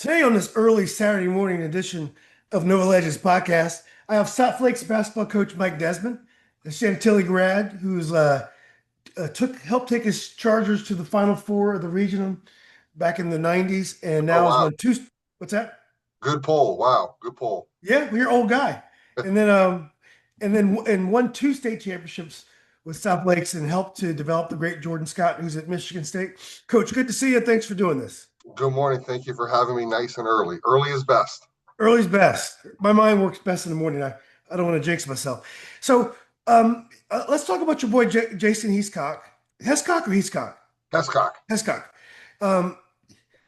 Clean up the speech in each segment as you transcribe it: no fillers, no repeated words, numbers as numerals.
Today, on this early Saturday morning edition of Nova Legends podcast, I have South Lakes basketball coach Mike Desmond, a Chantilly grad who's helped take his Chargers to the Final Four of the region back in the '90s, and Oh now has wow, won two. What's that? good poll. Wow, good poll. Yeah, well, you're an old guy, and then won two state championships with South Lakes and helped to develop the great Jordan Scott, who's at Michigan State. Coach, good to see you. Thanks for doing this. Good morning. Thank you for having me nice and early. Early is best. Early's best. My mind works best in the morning. I don't want to jinx myself. So let's talk about your boy Jason Heathcock. Hescock or Heathcock? Pescock. Hescock. Um,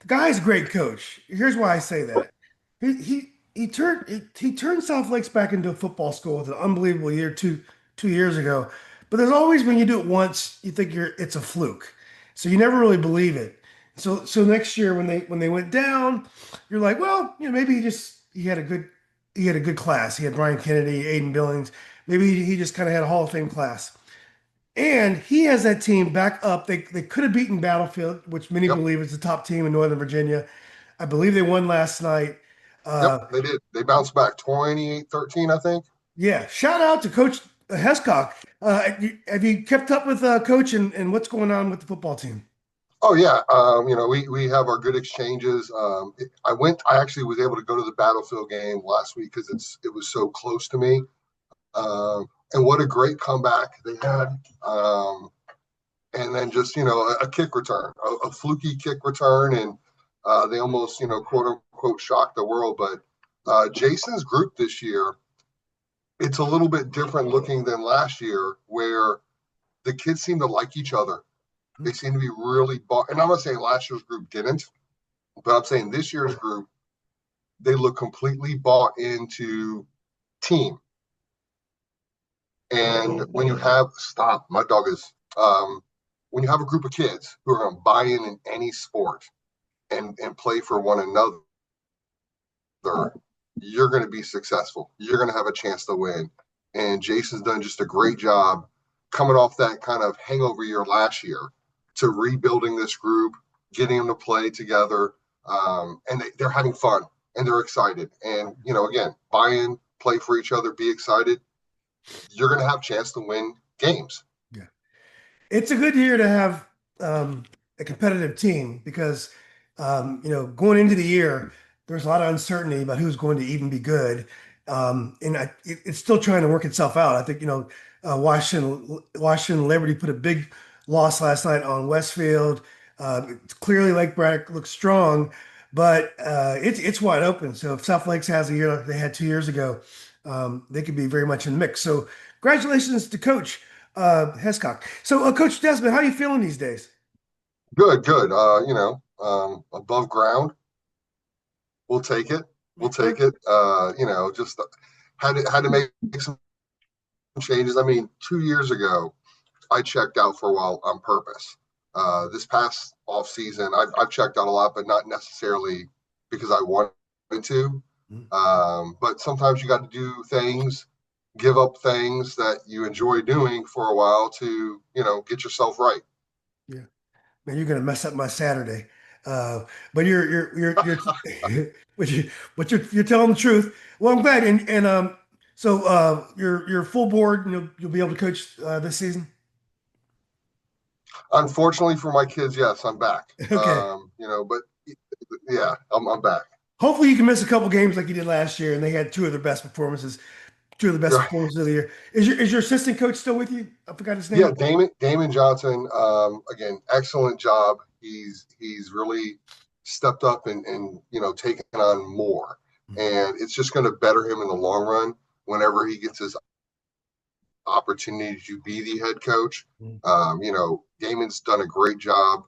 the guy's a great coach. Here's why I say that. He turned South Lakes back into a football school with an unbelievable year two years ago. But there's always when you do it once, you think it's a fluke. So you never really believe it. So next year when they went down, you're like, well, maybe he had a good class. He had Brian Kennedy, Aiden Billings. Maybe he just kind of had a Hall of Fame class. And he has that team back up. They could have beaten Battlefield, which many Yep, believe is the top team in Northern Virginia. I believe they won last night. yep, Uh, they did. They bounced back 28-13, I think. yeah, shout out to Coach Hescock. Have you kept up with Coach and what's going on with the football team? Oh yeah. We have our good exchanges. I actually was able to go to the Battlefield game last week because it was so close to me. And what a great comeback they had. And then just a kick return, a fluky kick return, and they almost quote unquote shocked the world. But Jason's group this year, it's a little bit different looking than last year, where the kids seem to like each other. They seem to be really bought. And I'm not saying last year's group didn't, but I'm saying this year's group, they look completely bought into team. And when you have stop, my dog is when you have a group of kids who are going to buy in any sport and play for one another, you're going to be successful. You're going to have a chance to win. And Jason's done just a great job coming off that kind of hangover year last year to rebuilding this group, getting them to play together. And they're having fun and they're excited. And, again, buy in, play for each other, be excited. You're going to have a chance to win games. Yeah. It's a good year to have a competitive team because going into the year, there's a lot of uncertainty about who's going to even be good, it's still trying to work itself out. I think Washington Liberty put a big loss last night on Westfield. Clearly, Lake Braddock looks strong, but it's wide open. So if South Lakes has a year like they had 2 years ago, they could be very much in the mix. So congratulations to Coach Hescock. So, Coach Desmond, how are you feeling these days? Good, good. Above ground, we'll take it. We'll take it. Just had to make some changes. I mean, 2 years ago, I checked out for a while on purpose. This past off season, I've checked out a lot, but not necessarily because I wanted to. But sometimes you got to do things, give up things that you enjoy doing for a while to, get yourself right. Yeah, man, you're gonna mess up my Saturday. But but you're telling the truth. Well, I'm glad. So you're full board. And you'll be able to coach this season. Unfortunately for my kids, yes, I'm back. Okay. But yeah, I'm back. Hopefully you can miss a couple games like you did last year, and they had two of the best performances of the year. Is your assistant coach still with you? I forgot his Yeah, name. Damon Johnson. Again, excellent job. He's really stepped up and taken on more, and it's just going to better him in the long run whenever he gets his opportunity to be the head coach. Damon's done a great job.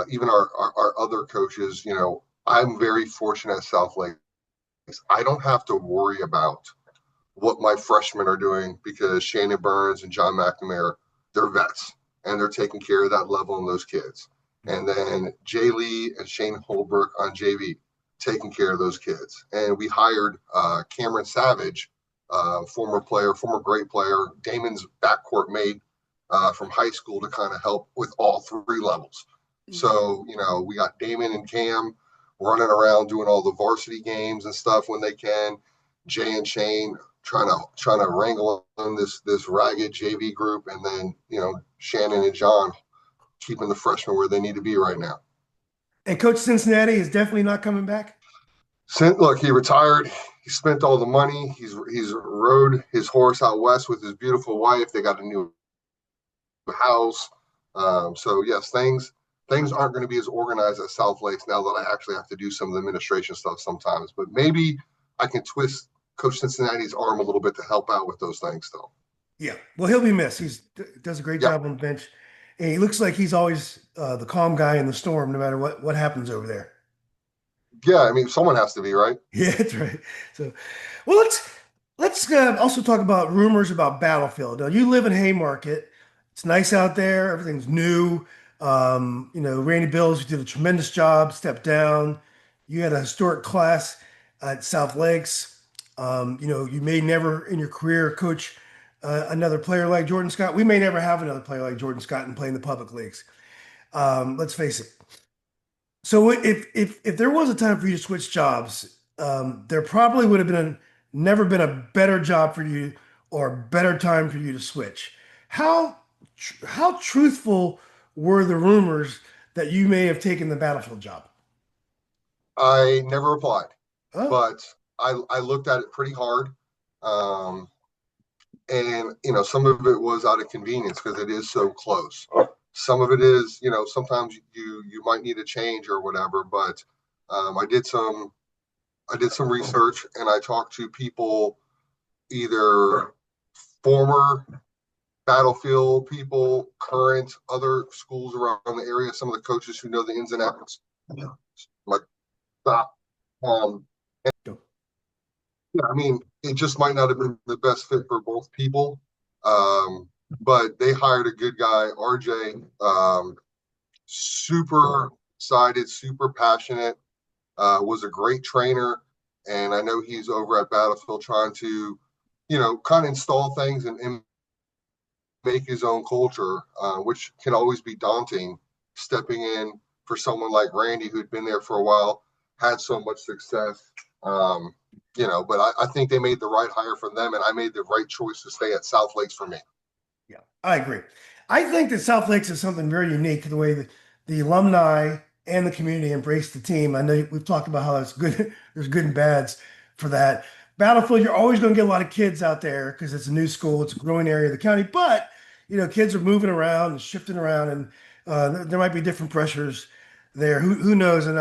Even our other coaches, I'm very fortunate at South Lake. I don't have to worry about what my freshmen are doing because Shannon Burns and John McNamara, they're vets and they're taking care of that level and those kids. And then Jay Lee and Shane Holbrook on JV taking care of those kids. And we hired Cameron Savage, former great player, Damon's backcourt mate from high school to kind of help with all three levels. So, we got Damon and Cam running around doing all the varsity games and stuff when they can. Jay and Shane trying to wrangle in this ragged JV group, and then Shannon and John keeping the freshmen where they need to be right now. And Coach Cincinnati is definitely not coming back. Look, he retired. He spent all the money. He's rode his horse out west with his beautiful wife. They got a new house. So yes, things aren't going to be as organized at South Lakes now that I actually have to do some of the administration stuff sometimes. But maybe I can twist Coach Cincinnati's arm a little bit to help out with those things, though. Yeah, well, he'll be missed. He does a great Yeah, job on the bench, and he looks like he's always the calm guy in the storm, no matter what happens over there. yeah. I mean, someone has to be, right. Yeah, that's right. So, well, let's also talk about rumors about Battlefield. Now, you live in Haymarket. It's nice out there. Everything's new. Randy Bills did a tremendous job. Stepped down. You had a historic class at South Lakes. You may never in your career coach another player like Jordan Scott. We may never have another player like Jordan Scott and play in the public leagues. Let's face it. So if there was a time for you to switch jobs, there probably would have never been a better job for you or a better time for you to switch. How truthful were the rumors that you may have taken the Battlefield job? I never applied, Oh, but I looked at it pretty hard. Um, and some of it was out of convenience because it is so close. Some of it is, sometimes you might need a change or whatever. But I did some research, and I talked to people, either former Battlefield people, current, other schools around the area, some of the coaches who know the ins and outs. Like, stop. Um, yeah, I mean, it just might not have been the best fit for both people. Um, but they hired a good guy, RJ, super excited, super passionate, was a great trainer. And I know he's over at Battlefield trying to, kind of install things and make his own culture, which can always be daunting, stepping in for someone like Randy, who'd been there for a while, had so much success. But I think they made the right hire for them, and I made the right choice to stay at South Lakes for me. yeah, I agree. I think that South Lakes is something very unique the way the alumni and the community embrace the team. I know we've talked about how it's good. There's good and bads for that. Battlefield, you're always going to get a lot of kids out there because it's a new school. It's a growing area of the county, but kids are moving around and shifting around, and there might be different pressures there. Who knows? And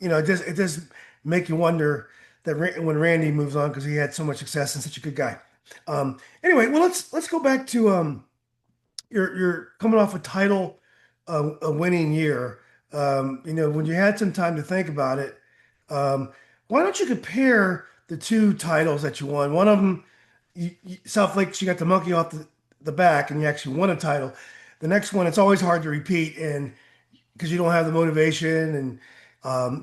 it does make you wonder that when Randy moves on because he had so much success and such a good guy. Anyway, well let's go back to you're coming off a title, a winning year. When you had some time to think about it, why don't you compare the two titles that you won? One of them, South Lakes, you got the monkey off the back, and you actually won a title. The next one, it's always hard to repeat, and because you don't have the motivation, and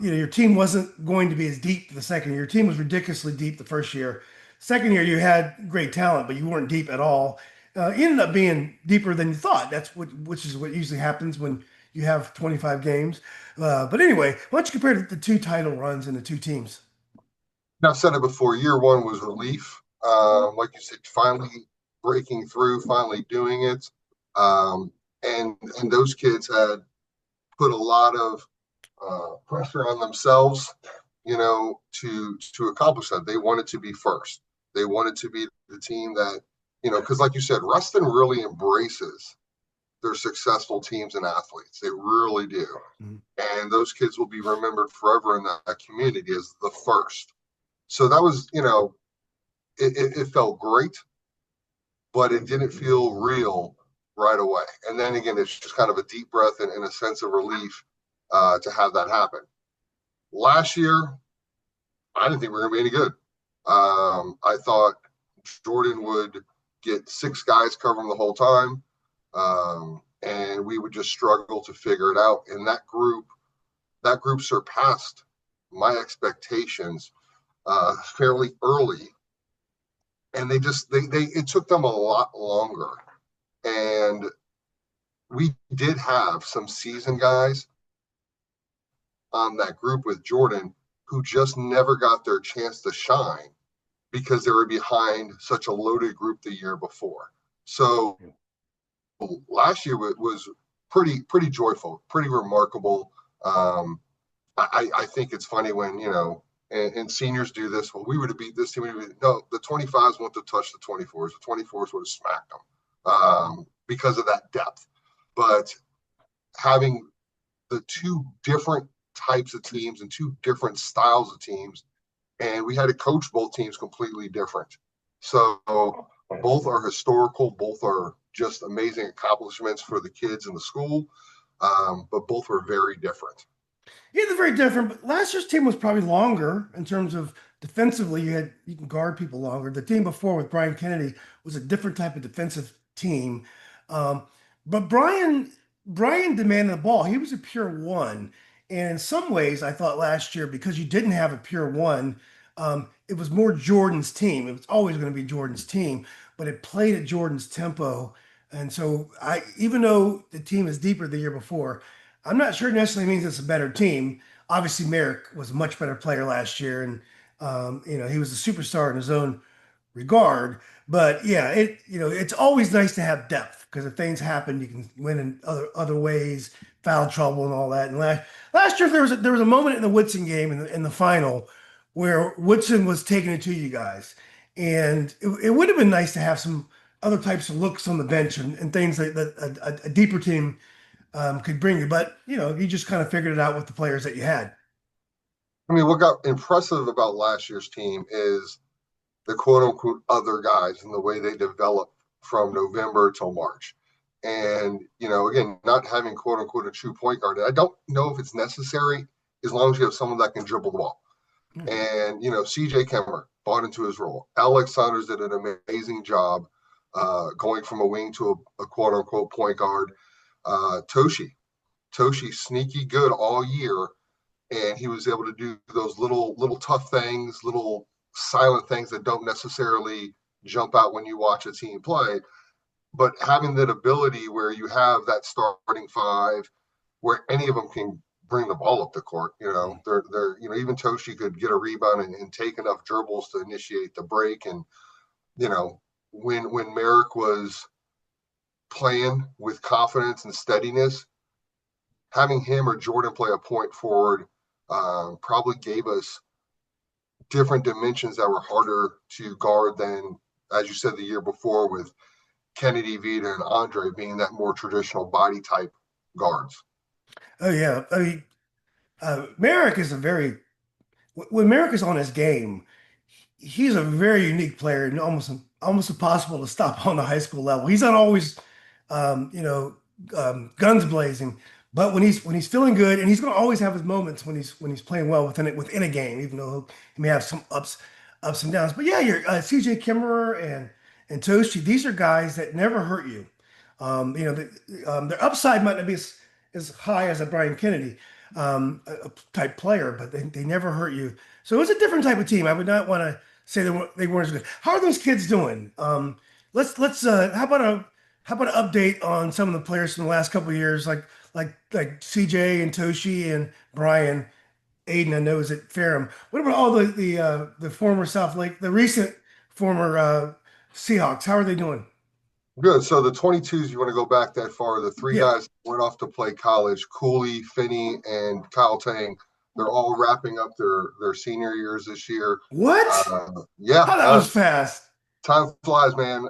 your team wasn't going to be as deep the second year. Your team was ridiculously deep the first year. Second year, you had great talent, but you weren't deep at all. You ended up being deeper than you thought. Which is what usually happens when you have 25 games. But anyway, why don't you compare the two title runs and the two teams? I've said it before. Year one was relief. Like you said, finally breaking through, finally doing it. And those kids had put a lot of pressure on themselves, to accomplish that. They wanted to be first. They wanted to be the team that, because like you said, Ruston really embraces their successful teams and athletes. They really do. Mhm. And those kids will be remembered forever in that community as the first. So that was, it felt great, but it didn't feel real right away. And then again, it's just kind of a deep breath and a sense of relief to have that happen. Last year, I didn't think we were going to be any good. I thought Jordan would get six guys covering the whole time, and we would just struggle to figure it out. And that group surpassed my expectations fairly early, and they it took them a lot longer. And we did have some seasoned guys on that group with Jordan who just never got their chance to shine because they were behind such a loaded group the year before. So last year was pretty joyful, pretty remarkable. I think it's funny when and seniors do this. Well, we would have beat this team. No, the 25s wouldn't have touched the 24s. The 24s would have smacked them because of that depth. But having the two different types of teams and two different styles of teams, and we had to coach both teams completely different. So both are historical, both are just amazing accomplishments for the kids in the school, but both were very different. Yeah, they're very different. But last year's team was probably longer in terms of defensively. You can guard people longer. The team before with Brian Kennedy was a different type of defensive team. Um, but Brian demanded the ball. He was a pure one. And in some ways, I thought last year, because you didn't have a pure one, it was more Jordan's team. It was always going to be Jordan's team, but it played at Jordan's tempo. And so even though the team is deeper the year before, I'm not sure it necessarily means it's a better team. Obviously, Merrick was a much better player last year, and he was a superstar in his own regard. But yeah, it's always nice to have depth because if things happen, you can win in other ways, foul trouble and all that. And last year there was a moment in the Woodson game in the final where Woodson was taking it to you guys, and it would have been nice to have some other types of looks on the bench and things that a deeper team could bring you. But you just kind of figured it out with the players that you had. I mean, what got impressive about last year's team is the quote unquote other guys and the way they develop from November till March. And, again, not having quote unquote a true point guard, I don't know if it's necessary as long as you have someone that can dribble the ball. And, CJ Kemmer bought into his role. Alex Saunders did an amazing job going from a wing to a quote unquote point guard. Toshi sneaky good all year, and he was able to do those little tough things, little silent things that don't necessarily jump out when you watch a team play, but having that ability where you have that starting five where any of them can bring the ball up the court. They're even Toshi could get a rebound and take enough dribbles to initiate the break. And when Merrick was playing with confidence and steadiness, having him or Jordan play a point forward probably gave us different dimensions that were harder to guard than, as you said, the year before with Kennedy, Vita, and Andre being that more traditional body type guards. Oh yeah, I mean, Merrick is when Merrick is on his game, he's a very unique player and almost impossible to stop on the high school level. He's not always, um, you know, guns blazing, but when he's feeling good, and he's going to always have his moments when he's playing well within a game, even though he may have some ups and downs. But yeah, you're CJ Kimmerer and Toshi. These are guys that never hurt you. Their upside might not be as high as a Brian Kennedy a type player, but they never hurt you. So it was a different type of team. I would not want to say they weren't as good. How are those kids doing? Let's how about an update on some of the players from the last couple of years, like CJ and Toshi and Brian, Aiden. I know is at Ferrum. What about all the former South Lake, the recent former Seahawks? How are they doing? Good. So the 22s, you want to go back that far? The three Yeah. guys went off to play college: Cooley, Finney, and Kyle Tang. They're all wrapping up their senior years this year. What? Yeah, Oh, that was fast. time flies, man.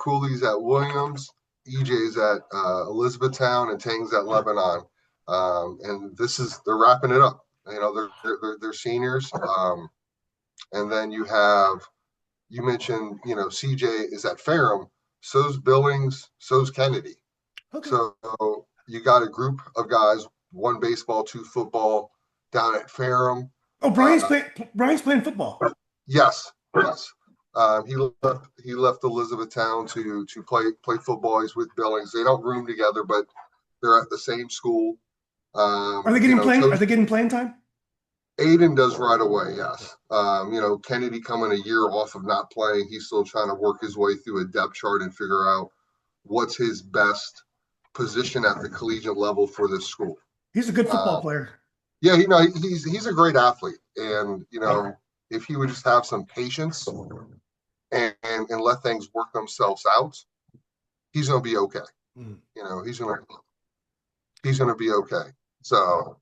Cooley's at Williams, EJ's at Elizabethtown, and Tang's at Lebanon. And they're wrapping it up. They're seniors. And then you mentioned, CJ is at Ferrum, so's Billings, so's Kennedy. Okay. So you got a group of guys, one baseball, two football, down at Ferrum. Oh, Brian's playing football. Yes, yes. He left Elizabethtown to play football. He's with Billings. They don't room together, but they're at the same school. Are they getting playing? Are they getting playing time? Aiden does right away, yes. Kennedy coming a year off of not playing. He's still trying to work his way through a depth chart and figure out what's his best position at the collegiate level for this school. He's a good football player. Yeah, he's a great athlete, and if he would just have some patience and let things work themselves out, he's going to be okay. Mm. He's going to be okay. So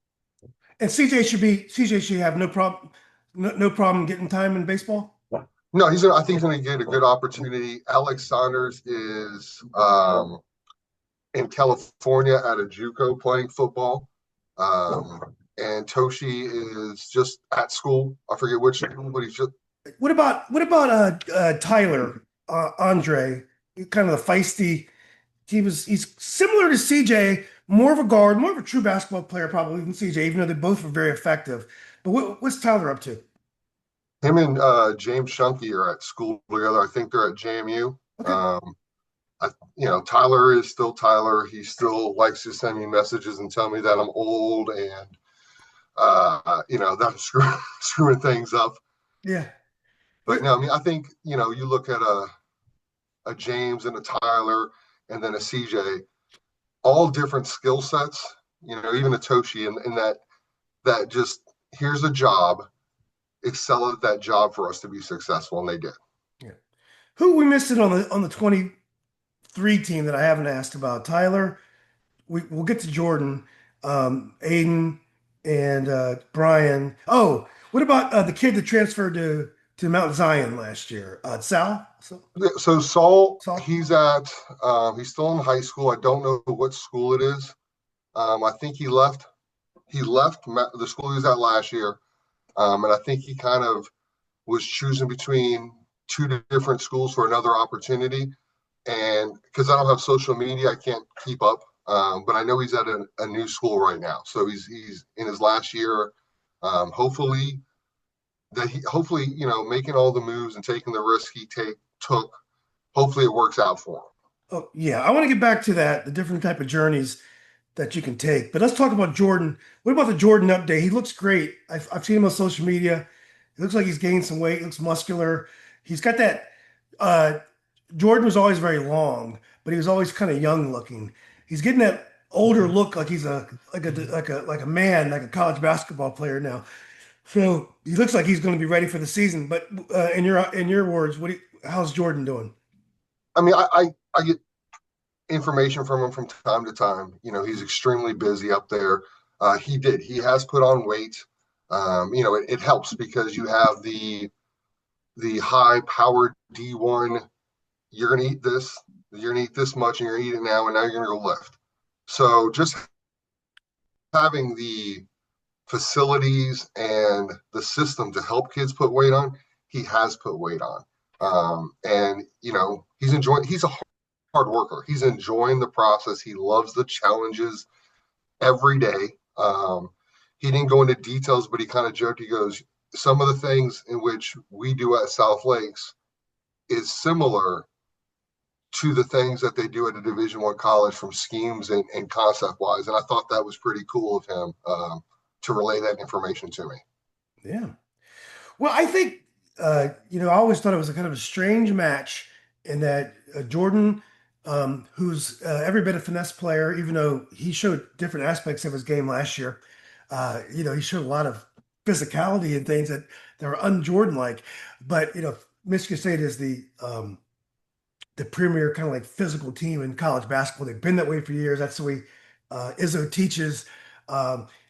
And CJ should have no problem getting time in baseball. no, I think he's going to get a good opportunity. Alex Saunders is in California at a JUCO playing football. And Toshi is just at school. I forget which school, but he's just. What about Tyler Andre? Kind of the feisty. He's similar to CJ, more of a guard, more of a true basketball player probably than CJ, even though they both were very effective. But what's Tyler up to? Him and James Shunky are at school together. I think they're at JMU. Okay. Tyler is still Tyler. He still likes to send me messages and tell me that I'm old and that I'm screwing things up. Yeah. But no, I mean, I think you look at a James and a Tyler and then a CJ, all different skill sets. Even a Toshi, and that just here's a job, excel at that job for us to be successful, and they did. Yeah. Who we missed it on the 23 team that I haven't asked about? Tyler. We'll get to Jordan, Aiden, and Brian. Oh, what about the kid that transferred to Mount Zion last year? Sal? So Saul, Saul? he's still in high school. I don't know what school it is. I think he left the school he was at last year. And I think he kind of was choosing between two different schools for another opportunity. And because I don't have social media, I can't keep up. But I know he's at a new school right now. So he's in his last year. Hopefully, making all the moves and taking the risk he took, hopefully it works out for him. Oh, yeah. I want to get back to that, the different type of journeys that you can take. But let's talk about Jordan. What about the Jordan update? He looks great. I've seen him on social media. It looks like he's gained some weight. He looks muscular. He's got that. Uh, Jordan was always very long, but he was always kind of young looking. He's getting that older look, like he's like a man, like a college basketball player now. So he looks like he's going to be ready for the season. But in your words, how's Jordan doing? I mean, I get information from him from time to time. He's extremely busy up there. He has put on weight. It helps because you have the high powered D1. You're going to eat this. You're going to eat this much, and you're going to eat it now, and now you're going to go lift. So just having the facilities and the system to help kids put weight on, he has put weight on. And he's a hard worker. He's enjoying the process. He loves the challenges every day. He didn't go into details, but he kind of joked. He goes, some of the things in which we do at South Lakes is similar to the things that they do at a Division I college from schemes and concept wise. And I thought that was pretty cool of him to relay that information to me. Yeah. Well, I think I always thought it was a kind of a strange match in that Jordan, who's every bit a finesse player, even though he showed different aspects of his game last year. He showed a lot of physicality and things that are un-Jordan like. But Michigan State is the premier kind of like physical team in college basketball. They've been that way for years. That's the way Izzo teaches.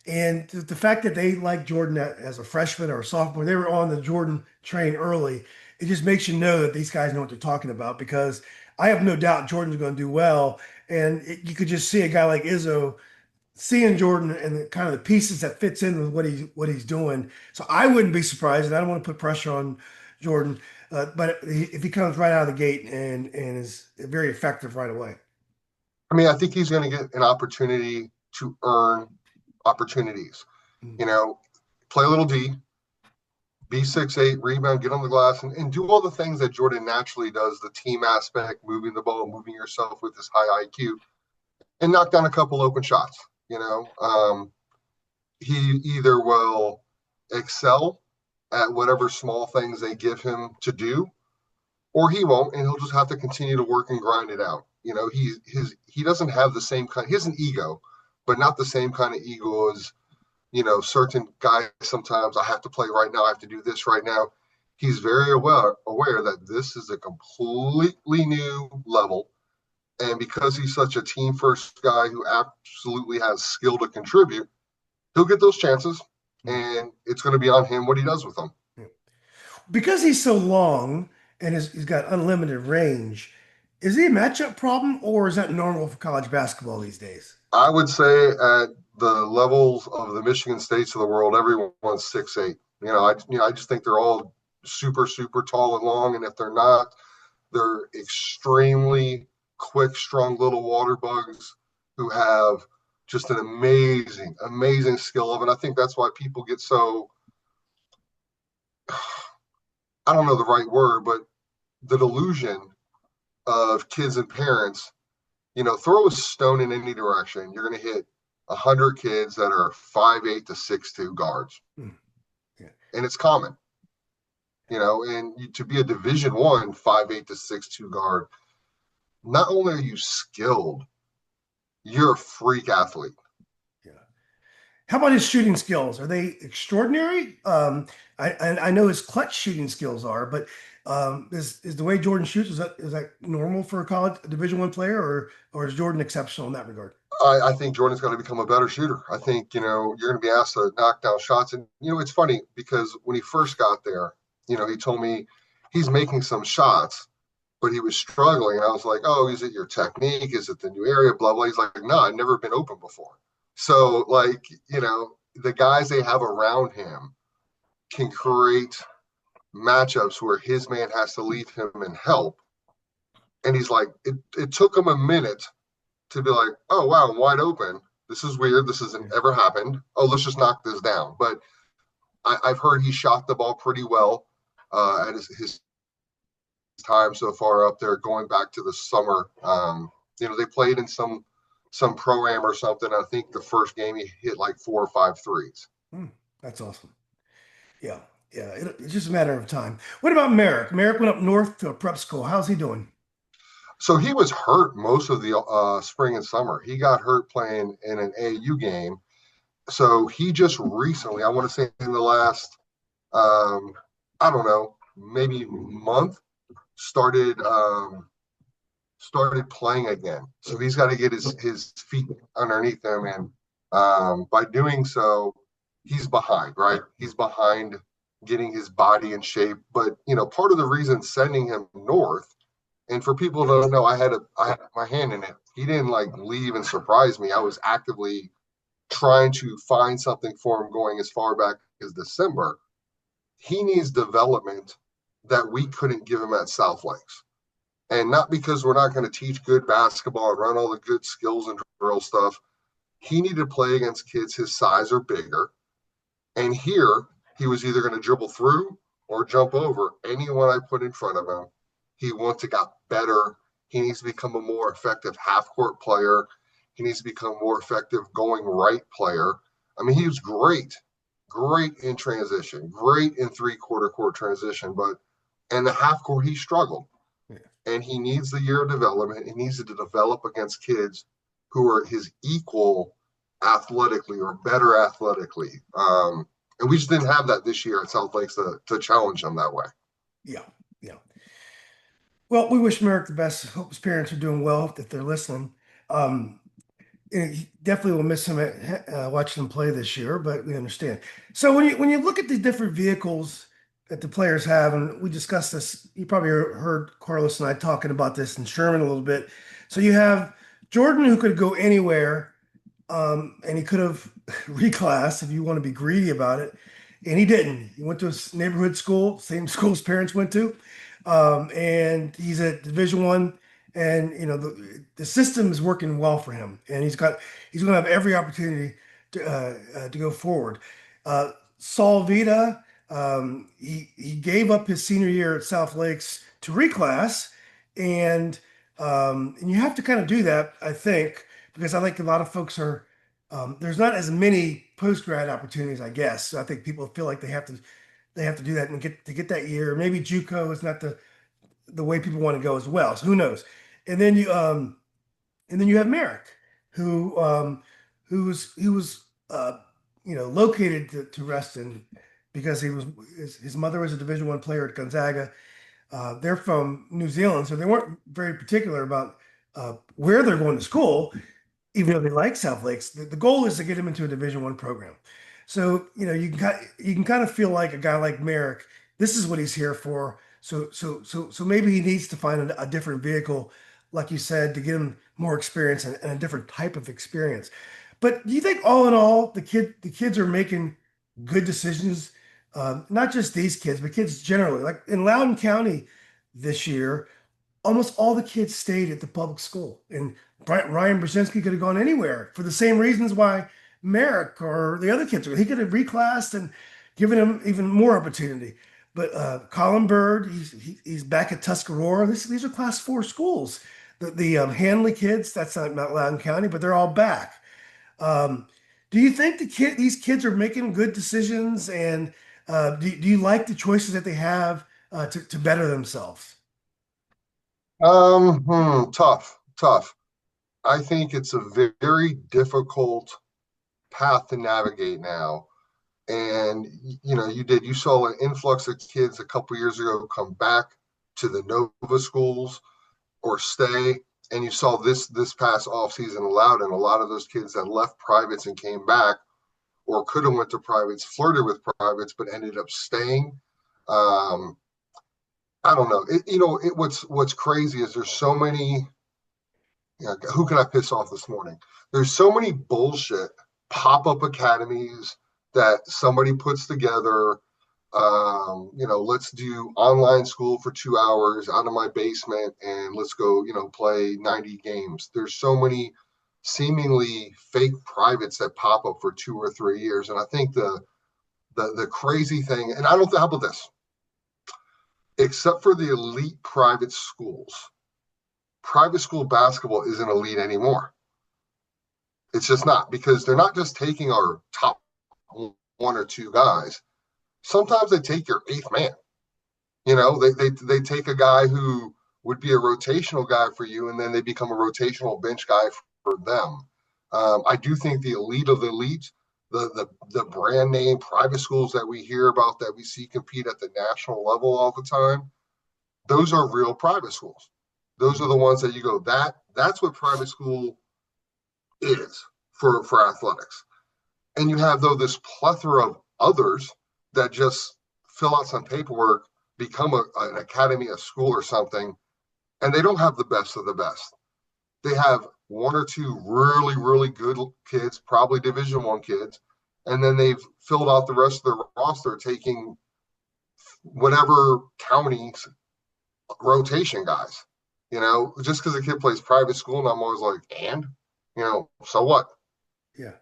And the fact that they like Jordan as a freshman or a sophomore, they were on the Jordan train early. It just makes you know that these guys know what they're talking about, because I have no doubt Jordan's going to do well. And you could just see a guy like Izzo seeing Jordan and the kind of the pieces that fits in with what he's doing. So I wouldn't be surprised, and I don't want to put pressure on Jordan, but if he comes right out of the gate and is very effective right away. I mean, I think he's going to get an opportunity to earn opportunities. Play a little D, be 6'8", rebound, get on the glass, and do all the things that Jordan naturally does, the team aspect, moving the ball, moving yourself with this high IQ, and knock down a couple open shots. He either will excel at whatever small things they give him to do, or he won't, and he'll just have to continue to work and grind it out. He doesn't have the same kind. He has an ego, but not the same kind of ego as certain guys, sometimes I have to play right now, I have to do this right now. He's very aware that this is a completely new level. And because he's such a team first guy who absolutely has skill to contribute, he'll get those chances. And it's going to be on him what he does with them. Because he's so long and he's got unlimited range, is he a matchup problem or is that normal for college basketball these days? I would say at the levels of the Michigan States of the world, everyone's 6'8". I just think they're all super, super tall and long. And if they're not, they're extremely quick, strong little water bugs who have just an amazing, amazing skill of it. I think that's why people get so, I don't know the right word, but the delusion of kids and parents, throw a stone in any direction. You're going to hit 100 kids that are 5'8" to 6'2" guards. Yeah. And it's common, and to be a Division I 5'8" to 6'2" guard, not only are you skilled, you're a freak athlete. Yeah. How about his shooting skills? Are they extraordinary? I know his clutch shooting skills are, but is the way Jordan shoots, is that normal for a college Division I player, or is Jordan exceptional in that regard? I think Jordan's going to become a better shooter. I think, you're going to be asked to knock down shots. And, it's funny because when he first got there, he told me he's making some shots, but he was struggling. And I was like, oh, is it your technique? Is it the new area? Blah, blah. He's like, no, I've never been open before. So, the guys they have around him can create matchups where his man has to leave him and help. And he's like, it took him a minute to be like, oh, wow, I'm wide open. This is weird. This hasn't ever happened. Oh, let's just knock this down. But I've heard he shot the ball pretty well at his time so far up there, going back to the summer. They played in some pro-am or something. I think the first game he hit like 4 or 5 threes. That's awesome. Yeah. Yeah. It's just a matter of time. What about Merrick? Merrick went up north to a prep school. How's he doing? So he was hurt most of the spring and summer. He got hurt playing in an AU game. So he just recently, I want to say in the last, I don't know, maybe month, started playing again. So he's got to get his feet underneath him, and by doing so, he's behind, right? He's behind getting his body in shape. But part of the reason sending him north, and for people who don't know, I had my hand in it. He didn't leave and surprise me. I was actively trying to find something for him going as far back as December. He needs development that we couldn't give him at South Lakes. And not because we're not going to teach good basketball and run all the good skills and drill stuff. He needed to play against kids his size or bigger. And here, he was either going to dribble through or jump over anyone I put in front of him. He wants to get better. He needs to become a more effective half-court player. He needs to become more effective going right player. I mean, he was great in transition, great in three-quarter court transition, but in the half court, he struggled. Yeah. And he needs the year of development. He needs to develop against kids who are his equal athletically or better athletically. And we just didn't have that this year at South Lakes to challenge him that way. Yeah. Yeah. Well, we wish Merrick the best. Hope his parents are doing well if they're listening. Um, and definitely will miss him watching him play this year, but we understand. So when you look at the different vehicles that the players have, and we discussed this, you probably heard Carlos and I talking about this in Sherman a little bit. So you have Jordan who could go anywhere, and he could have reclassed if you want to be greedy about it, and he didn't. He went to a neighborhood school, same school his parents went to, and he's at Division I. And the system is working well for him, and he's going to have every opportunity to go forward. Saul Vida, he gave up his senior year at South Lakes to reclass, and you have to kind of do that, I think, because I think a lot of folks are there's not as many post grad opportunities, I guess. So I think people feel like they have to do that and get that year. Maybe JUCO is not the way people want to go as well. So who knows? And then you have Merrick, who was located to Reston because his mother was a Division I player at Gonzaga. They're from New Zealand, so they weren't very particular about where they're going to school, even though they like South Lakes. The goal is to get him into a Division I program. So you can kind of feel like a guy like Merrick. This is what he's here for. So maybe he needs to find a different vehicle, like you said, to get him more experience and a different type of experience. But do you think all in all, the kids are making good decisions? Not just these kids, but kids generally. Like in Loudoun County this year, almost all the kids stayed at the public school, and Ryan Brzezinski could have gone anywhere for the same reasons why Merrick or the other kids. He could have reclassed and given him even more opportunity. But Colin Bird, he's back at Tuscarora. These are class 4 schools. The Hanley kids, that's not Loudoun County, but they're all back. Um, do you think these kids are making good decisions, and do you like the choices that they have to better themselves? Tough. I think it's a very difficult path to navigate now. And you saw an influx of kids a couple years ago come back to the Nova schools or stay. And you saw this past offseason allowed, and a lot of those kids that left privates and came back or could have went to privates, flirted with privates, but ended up staying. Um, I don't know. What's crazy is there's so many. Who can I piss off this morning? There's so many bullshit pop-up academies that somebody puts together. Let's do online school for 2 hours out of my basement and let's go, play 90 games. There's so many seemingly fake privates that pop up for 2 or 3 years. And I think the crazy thing, and I don't think, how about this? Except for the elite private schools, private school basketball isn't elite anymore. It's just not, because they're not just taking our top 1 or 2 guys. Sometimes they take your 8th man. They take a guy who would be a rotational guy for you, and then they become a rotational bench guy for them. I do think the elite of the elite, the brand name private schools that we hear about, that we see compete at the national level all the time, those are real private schools. Those are the ones that you go, that's what private school is for athletics. And you have, though, this plethora of others that just fill out some paperwork, become an academy, a school or something, and they don't have the best of the best. They have 1 or 2 really, really good kids, probably Division I kids, and then they've filled out the rest of their roster taking whatever county's rotation guys. Just because a kid plays private school, and I'm always like, so what? Yeah.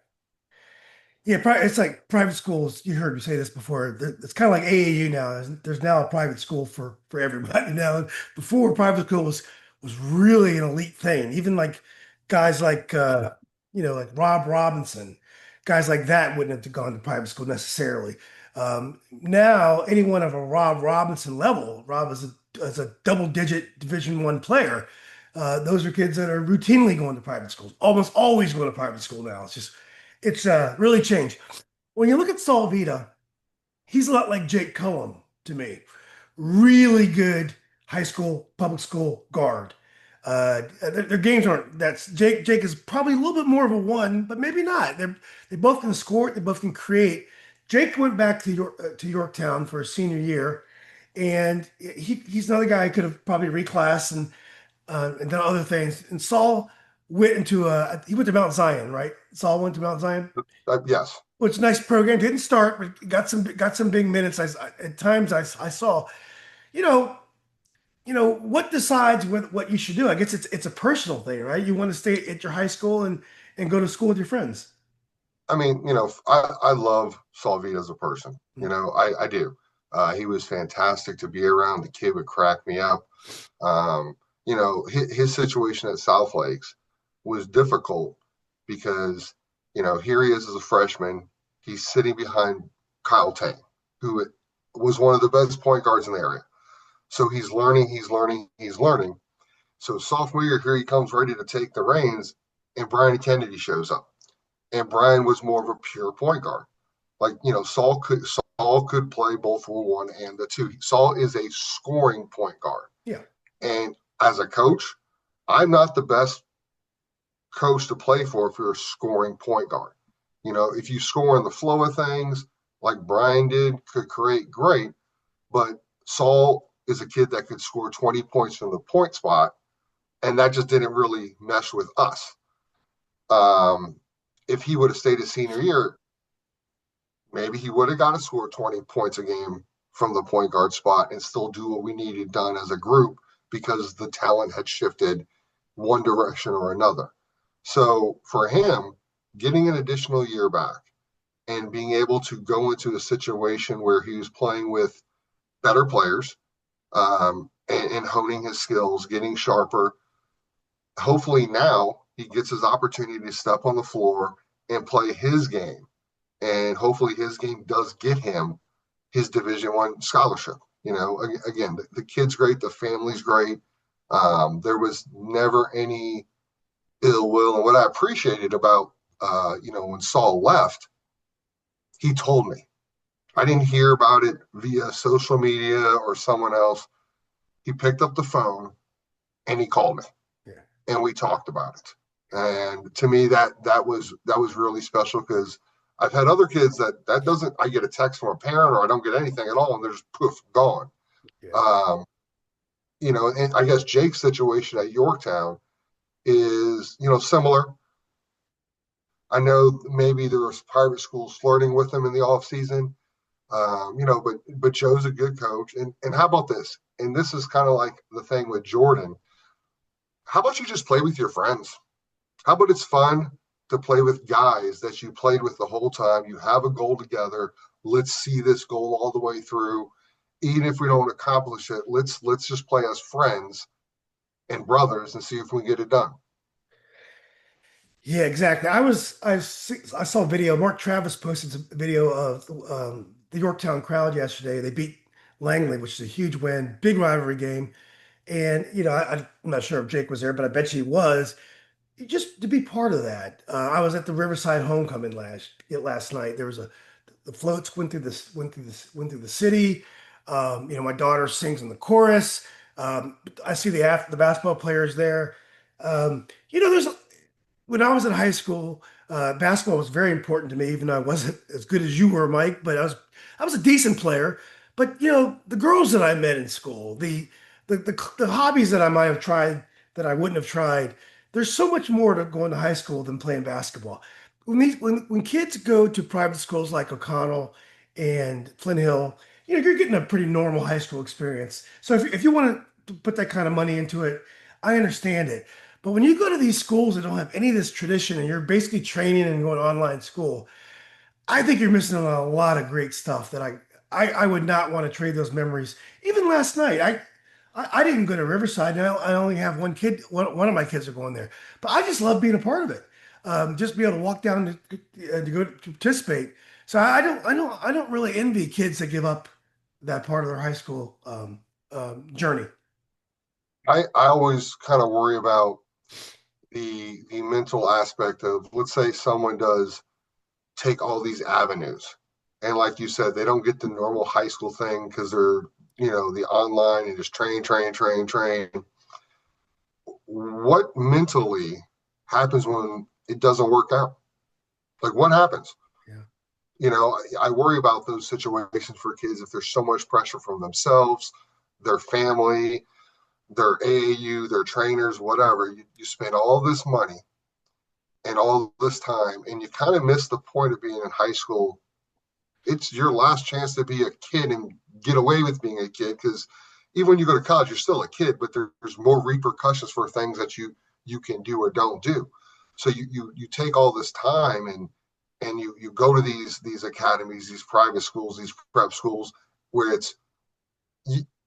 Yeah, it's like private schools. You heard me say this before. It's kind of like AAU now. There's now a private school for everybody now. Before, private school was really an elite thing. Even like guys like like Rob Robinson, guys like that wouldn't have gone to private school necessarily. Now, anyone of a Rob Robinson level, Rob is a double-digit Division I player. Those are kids that are routinely going to private schools, almost always going to private school now. It's really changed. When you look at Saul Vida, he's a lot like Jake Cullum to me. Really good high school, public school guard. Their games aren't. That's Jake. Jake is probably a little bit more of a 1, but maybe not. They both can score. They both can create. Jake went back to Yorktown for his senior year, and he's another guy who could have probably reclassed and done other things. And Saul he went to Mount Zion, right? Saul went to Mount Zion, Yes. which is a nice program. Didn't start, but got some big minutes. At times I saw, you know, what decides what you should do. I guess it's a personal thing, right? You want to stay at your high school and go to school with your friends. I mean, I love Saul Vida as a person. I do. He was fantastic to be around. The kid would crack me up. His situation at South Lakes was difficult because, here he is as a freshman. He's sitting behind Kyle Tang, who was one of the best point guards in the area. So he's learning. So sophomore year, here he comes ready to take the reins, and Brian Kennedy shows up. And Brian was more of a pure point guard. Like, Saul could play both the one and the two. Saul is a scoring point guard. Yeah. And as a coach, I'm not the best coach to play for if you're a scoring point guard. If you score in the flow of things like Brian did, could create great, but Saul is a kid that could score 20 points from the point spot, and that just didn't really mesh with us. If he would have stayed his senior year, maybe he would have got to score 20 points a game from the point guard spot and still do what we needed done as a group because the talent had shifted one direction or another. So for him, getting an additional year back and being able to go into a situation where he was playing with better players, and honing his skills, getting sharper. Hopefully now he gets his opportunity to step on the floor and play his game. And hopefully his game does get him his Division I scholarship. Again, the kid's great, the family's great. There was never any ill will. And what I appreciated about, when Saul left, he told me. I didn't hear about it via social media or someone else. He picked up the phone and he called me, Yeah. and we talked about it. And to me, that was really special, because I've had other kids that doesn't. I get a text from a parent or I don't get anything at all, and they're just poof gone. Yeah. And I guess Jake's situation at Yorktown is similar. I know maybe there was private schools flirting with him in the off season. But Joe's a good coach. And how about this? And this is kind of like the thing with Jordan. How about you just play with your friends? How about it's fun to play with guys that you played with the whole time? You have a goal together. Let's see this goal all the way through. Even if we don't accomplish it, let's just play as friends and brothers and see if we get it done. Yeah, exactly. I saw a video. Mark Travis posted a video of the Yorktown crowd yesterday. They beat Langley, which is a huge win, big rivalry game. And I'm not sure if Jake was there, but I bet you he was. Just to be part of that. I was at the Riverside homecoming last night. There was the floats went through the city. My daughter sings in the chorus. I see the basketball players there. There's when I was in high school, basketball was very important to me, even though I wasn't as good as you were, Mike. But I was a decent player. But the girls that I met in school, the hobbies that I might have tried that I wouldn't have tried. There's so much more to going to high school than playing basketball. When kids go to private schools like O'Connell and Flint Hill, you're getting a pretty normal high school experience. So if you want to put that kind of money into it, I understand it. But when you go to these schools that don't have any of this tradition and you're basically training and going online school, I think you're missing on a lot of great stuff that I would not want to trade those memories. Even last night, I didn't go to Riverside. Now I only have one kid. One of my kids are going there, but I just love being a part of it. Just be able to walk down to go to participate. So I don't really envy kids that give up that part of their high school journey. I always kind of worry about the mental aspect of, let's say someone does take all these avenues, and like you said, they don't get the normal high school thing because they're the online and just train. What mentally happens when it doesn't work out? Like, what happens? Yeah. I worry about those situations for kids if there's so much pressure from themselves, their family, their AAU, their trainers, whatever. You spend all this money and all this time, and you kind of miss the point of being in high school. It's your last chance to be a kid and get away with being a kid, because even when you go to college, you're still a kid, but there's more repercussions for things that you can do or don't do. So you take all this time and you go to these academies, these private schools, these prep schools, where it's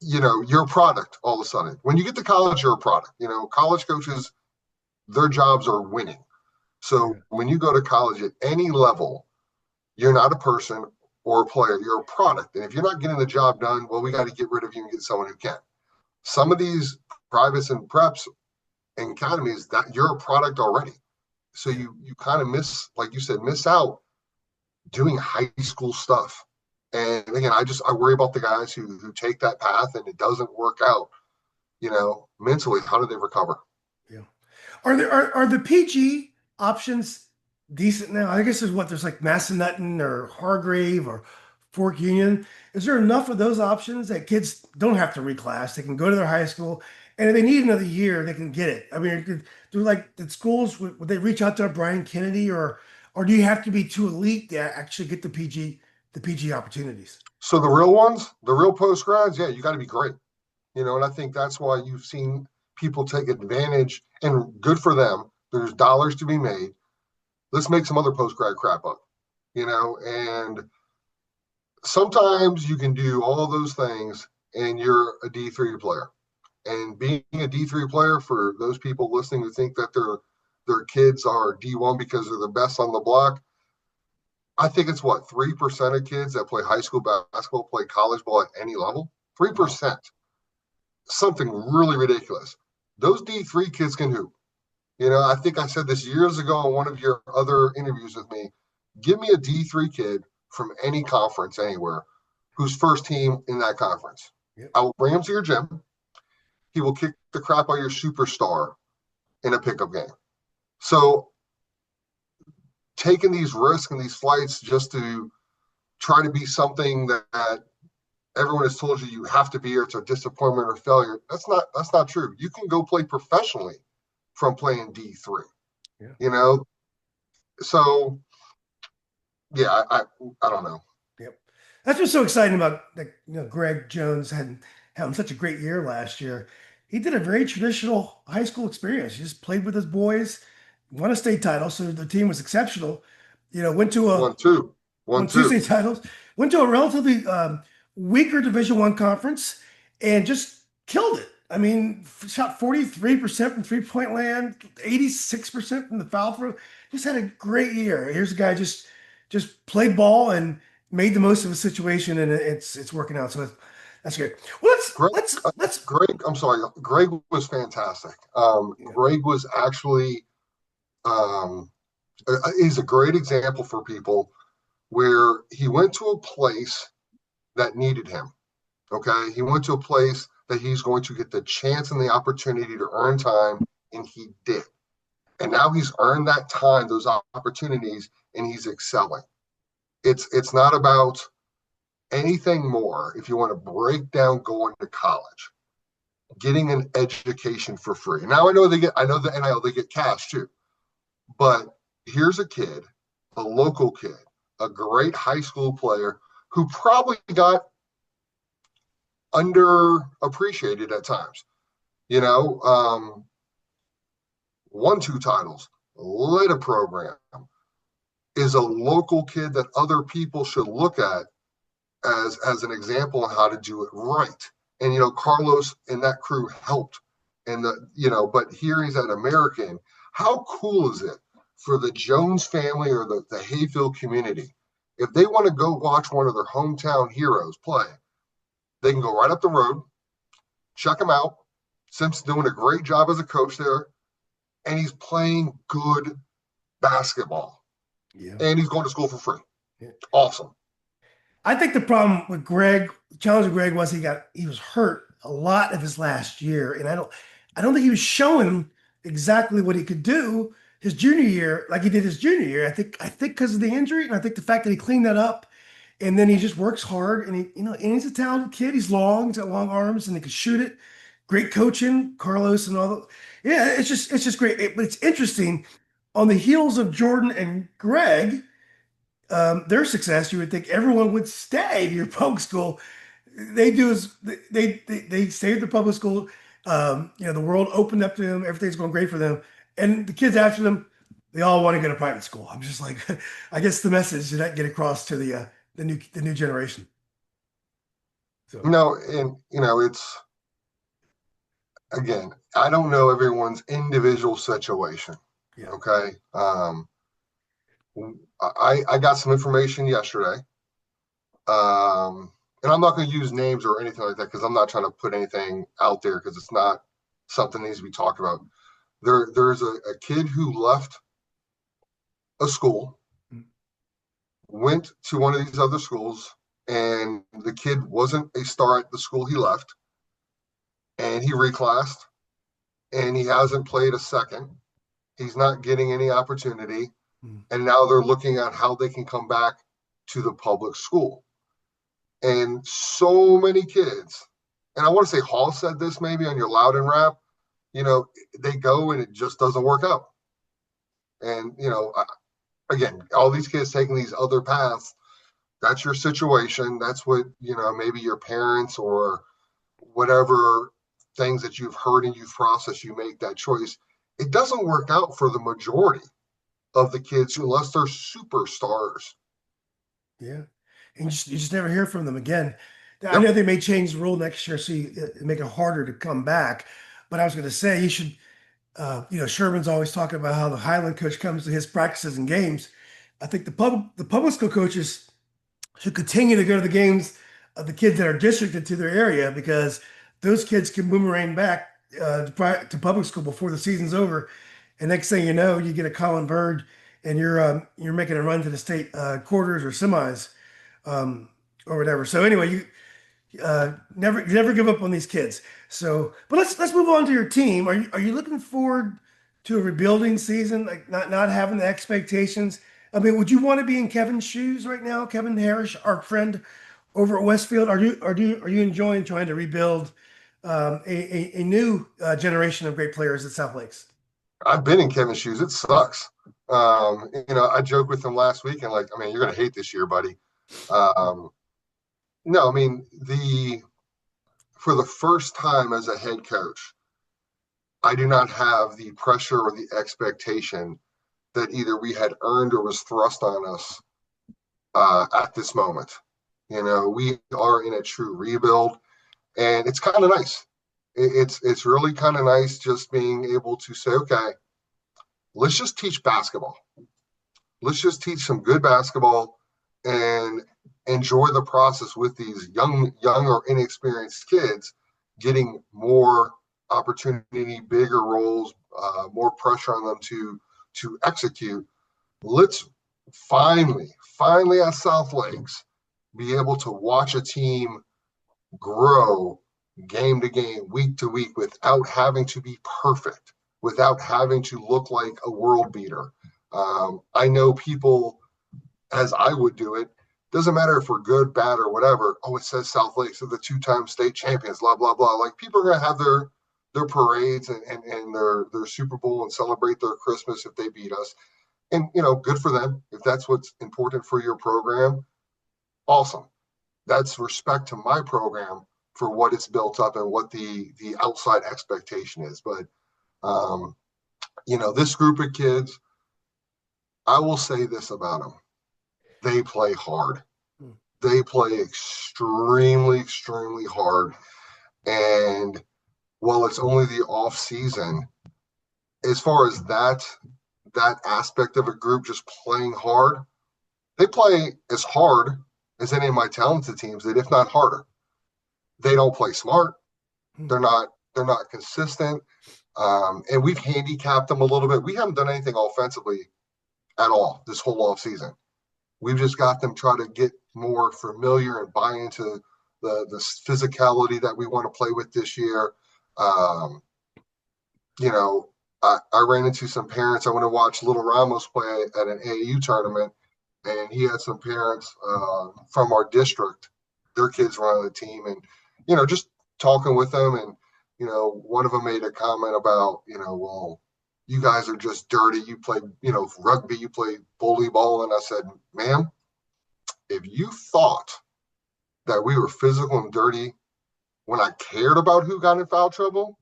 you're a product all of a sudden. When you get to college, you're a product. College coaches, their jobs are winning. So Yeah. when you go to college at any level, you're not a person or a player, you're a product. And if you're not getting the job done, well, we got to get rid of you and get someone who can. Some of these privates and preps and academies, that you're a product already. So you kind of miss, like you said, miss out doing high school stuff. And again, I worry about the guys who take that path and it doesn't work out, mentally. How do they recover? Yeah. Are the PG options decent now? I guess there's like Massanutten or Hargrave or Fork Union. Is there enough of those options that kids don't have to reclass? They can go to their high school, and if they need another year, they can get it. I mean, do like the schools would they reach out to Brian Kennedy, or do you have to be too elite to actually get the PG opportunities? So the real ones, the real post grads, yeah, you got to be great. And I think that's why you've seen people take advantage, and good for them. There's dollars to be made. Let's make some other post grad crap up, and sometimes you can do all those things and you're a D3 player. And being a D3 player, for those people listening who think that their kids are D1 because they're the best on the block, I think it's what, 3% of kids that play high school basketball play college ball at any level? Wow. 3%. Something really ridiculous. Those D3 kids can hoop. I think I said this years ago on one of your other interviews with me. Give me a D3 kid from any conference anywhere who's first team in that conference. Yep. I will bring him to your gym. He will kick the crap out of your superstar in a pickup game. So taking these risks and these flights just to try to be something that everyone has told you have to be, or it's a disappointment or failure. That's not true. You can go play professionally from playing D3. Yeah. So yeah, I don't know. Yep. That's what's so exciting about Greg Jones having such a great year last year. He did a very traditional high school experience. He just played with his boys, won a state title, so the team was exceptional. Went to a 1-2, won one two two. state titles, went to a relatively weaker Division I conference, and just killed it. I mean, shot 43% from three-point land, 86% from the foul throw. Just had a great year. Here's a guy just played ball and made the most of a situation, and it's working out. So that's good. Well, Greg, let's Greg, I'm sorry. Greg was fantastic. yeah. Greg was actually, um, he's a great example for people where he went to a place that needed him. Okay. He went to a place that he's going to get the chance and the opportunity to earn time, and he did. And now he's earned that time, those opportunities, and he's excelling. It's not about anything more. If you want to break down going to college, getting an education for free. Now I know the NIL, they get cash too. But here's a kid, a local kid, a great high school player who probably got underappreciated at times. You know, won 2 titles, led a program, is a local kid that other people should look at as an example of how to do it right. And Carlos and that crew helped. And but here he's at American. How cool is it for the Jones family or the Hayfield community? If they want to go watch one of their hometown heroes play, they can go right up the road, check him out. Simpson's doing a great job as a coach there, and he's playing good basketball. Yeah. And he's going to school for free. Yeah. Awesome. I think the problem with Greg, the challenge with Greg was he was hurt a lot of his last year, and I don't think he was showing exactly what he could do his junior year like he did his junior year. I think because of the injury, and I think the fact that he cleaned that up, and then he just works hard, and and he's a talented kid. He's long, he's got long arms, and he can shoot it. Great coaching, Carlos, and all that. Yeah, it's just great. But it's interesting on the heels of Jordan and Greg, their success, you would think everyone would stay to your public school. They do is they stay at the public school. The world opened up to them. Everything's going great for them, and the kids after them, they all want to go to private school. I'm just like, I guess the message did not get across to the new generation. So And it's, again, I don't know everyone's individual situation. yeah, Okay. I got some information yesterday. And I'm not going to use names or anything like that because I'm not trying to put anything out there because it's not something that needs to be talked about. There's a kid who left a school, went to one of these other schools, and the kid wasn't a star at the school he left, and he reclassed, and he hasn't played a second. He's not getting any opportunity, Mm. and now they're looking at how they can come back to the public school. And so many kids, and I want to say Hall said this maybe on your Loudoun rap, they go and it just doesn't work out. And, again, all these kids taking these other paths, that's your situation. That's what, maybe your parents or whatever things that you've heard and you've processed, you make that choice. It doesn't work out for the majority of the kids unless they're superstars. Yeah. And you just never hear from them again. I know Yep. they may change the rule next year so you make it harder to come back. But I was going to say you should, Sherman's always talking about how the Highland coach comes to his practices and games. I think the public school coaches should continue to go to the games of the kids that are districted to their area because those kids can boomerang back to public school before the season's over. And next thing you know, you get a Colin Bird and you're making a run to the state quarters or semis or whatever. So anyway, you never give up on these kids. So, but let's move on to your team. Are you looking forward to a rebuilding season, like not having the expectations? I mean, would you want to be in Kevin's shoes right now, Kevin Harris, our friend over at Westfield? Are you enjoying trying to rebuild a new generation of great players at South Lakes? I've been in Kevin's shoes. It sucks. I joked with him last week and like, I mean, you're going to hate this year, buddy. Um, no, I mean, for the first time as a head coach, I do not have the pressure or the expectation that either we had earned or was thrust on us at this moment. We are in a true rebuild, and it's kind of nice. It's really kind of nice just being able to say, okay, let's just teach basketball. Let's just teach some good basketball and enjoy the process with these young or inexperienced kids getting more opportunity, bigger roles, more pressure on them to execute. Let's finally at South Lakes be able to watch a team grow game to game, week to week, without having to be perfect, without having to look like a world beater. I know people, as I would do it, doesn't matter if we're good, bad, or whatever. Oh, it says South Lakes are the two-time state champions, blah, blah, blah. Like people are gonna have their parades and their Super Bowl and celebrate their Christmas if they beat us. And good for them. If that's what's important for your program, awesome. That's respect to my program for what it's built up and what the outside expectation is. But this group of kids, I will say this about them. They play hard. Hmm. They play extremely, extremely hard. And while it's only the off season, as far as that aspect of a group just playing hard, they play as hard as any of my talented teams did, if not harder. They don't play smart. Hmm. They're not consistent. And we've handicapped them a little bit. We haven't done anything offensively at all this whole off season. We've just got them try to get more familiar and buy into the physicality that we want to play with this year. I ran into some parents. I went to watch Little Ramos play at an AAU tournament, and he had some parents from our district. Their kids were on the team, and just talking with them, and one of them made a comment about, well, you guys are just dirty. You play, rugby, you play volleyball. And I said, ma'am, if you thought that we were physical and dirty when I cared about who got in foul trouble,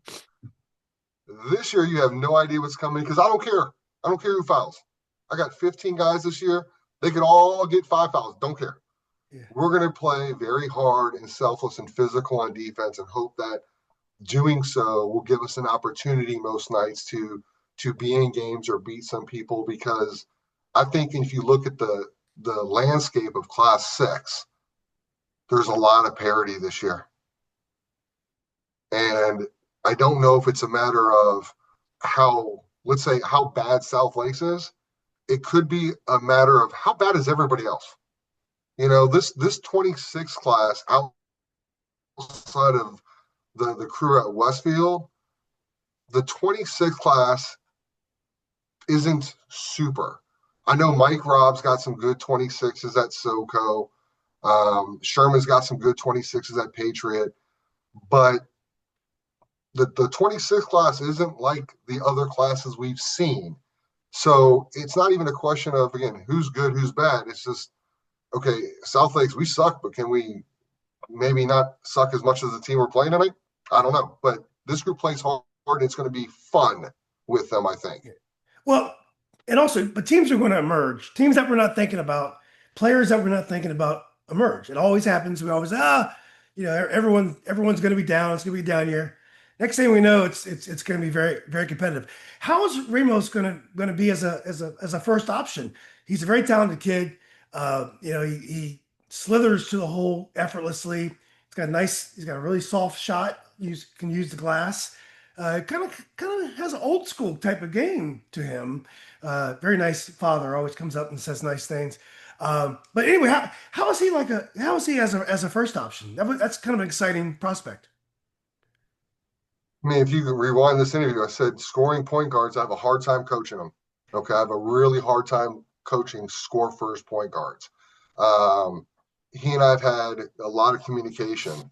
this year you have no idea what's coming because I don't care. I don't care who fouls. I got 15 guys this year. They could all get 5 fouls. Don't care. Yeah. We're going to play very hard and selfless and physical on defense and hope that doing so will give us an opportunity most nights to be in games or beat some people, because I think if you look at the landscape of Class 6, there's a lot of parity this year. And I don't know if it's a matter of let's say how bad South Lakes is. it could be a matter of how bad is everybody else. This 26 class outside of the crew at Westfield, the 26 class isn't super. I know Mike Robb's got some good 26s at SoCo. Sherman's got some good 26s at Patriot, but the 26 class isn't like the other classes we've seen. So it's not even a question of, again, who's good, who's bad. It's just, okay, South Lakes, we suck, but can we maybe not suck as much as the team we're playing tonight? I don't know. But this group plays hard, and it's going to be fun with them, I think. Well, and also, but teams are going to emerge. Teams that we're not thinking about, players that we're not thinking about emerge. It always happens. We always everyone's going to be down. It's going to be a down year. Next thing we know, it's going to be very very competitive. How is Ramos going to be as a first option? He's a very talented kid. He slithers to the hole effortlessly. He's got a really soft shot. Can use the glass. Kind of has an old school type of game to him. Very nice father, always comes up and says nice things. But anyway, how is he as a first option? That's kind of an exciting prospect. I mean, if you could rewind this interview, I said scoring point guards, I have a hard time coaching them. Okay. I have a really hard time coaching score first point guards. He and I've had a lot of communication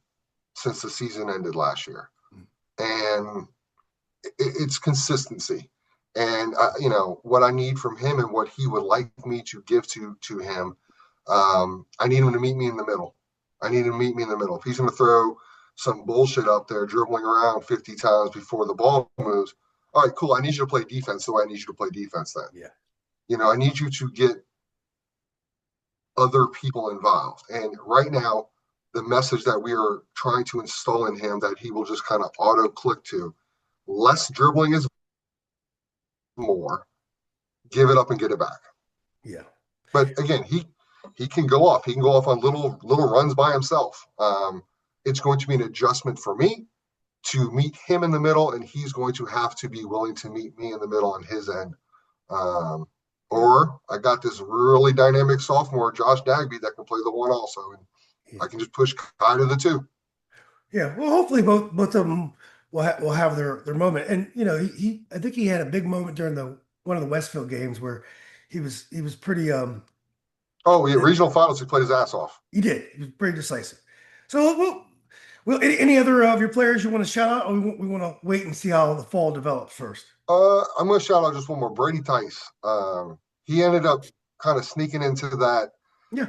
since the season ended last year. And it's consistency. And, what I need from him and what he would like me to give to him, I need him to meet me in the middle. If he's going to throw some bullshit up there, dribbling around 50 times before the ball moves, all right, cool. I need you to play defense the way I need you to play defense then. Yeah. I need you to get other people involved. And right now, the message that we are trying to install in him that he will just kind of auto click to, less dribbling is more. Give it up and get it back. Yeah. But again, he can go off. He can go off on little runs by himself. It's going to be an adjustment for me to meet him in the middle, and he's going to have to be willing to meet me in the middle on his end. Or I got this really dynamic sophomore, Josh Dagby, that can play the one also, and I can just push Kai to the two. Yeah. Well, hopefully both of them will have their moment. And I think he had a big moment during one of the Westfield games where he was pretty Oh, yeah, regional finals, he played his ass off. He did. He was pretty decisive. So any other of your players you want to shout out, or we want to wait and see how the fall develops first? I'm going to shout out just one more, Brady Tice. He ended up kind of sneaking into that. Yeah.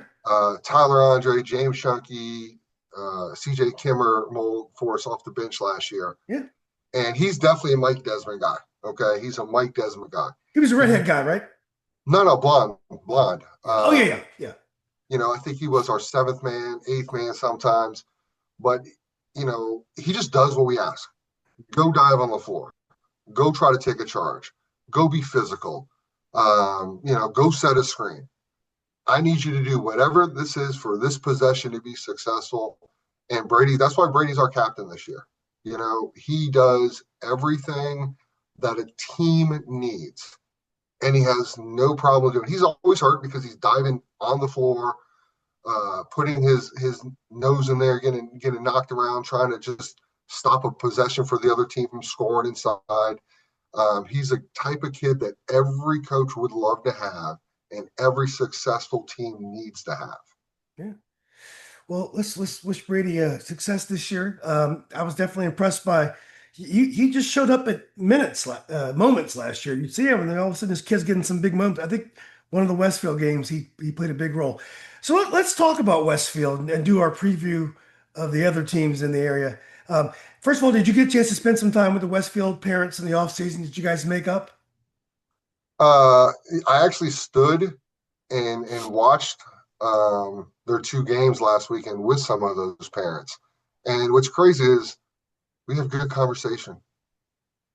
Tyler Andre, James Shunky, CJ Kimmer mold for us off the bench last year. Yeah. And he's definitely a Mike Desmond guy. Okay. He's a Mike Desmond guy. He was a redhead guy, right? No, blonde. Yeah. I think he was our seventh man, eighth man sometimes. But, he just does what we ask. Go dive on the floor. Go try to take a charge. Go be physical. Go set a screen. I need you to do whatever this is for this possession to be successful. And Brady, that's why Brady's our captain this year. He does everything that a team needs. And he has no problem doing it. He's always hurt because he's diving on the floor, putting his nose in there, getting knocked around, trying to just stop a possession for the other team from scoring inside. He's a type of kid that every coach would love to have and every successful team needs to have. Yeah. Well, let's wish Brady success this year. I was definitely impressed by he just showed up at moments last year. You see him, and then all of a sudden this kid's getting some big moments. I think one of the Westfield games he played a big role. So let's talk about Westfield and do our preview of the other teams in the area. First of all, did you get a chance to spend some time with the Westfield parents in the offseason? Did you guys make up? I actually stood and watched their two games last weekend with some of those parents. And what's crazy is we have good conversation.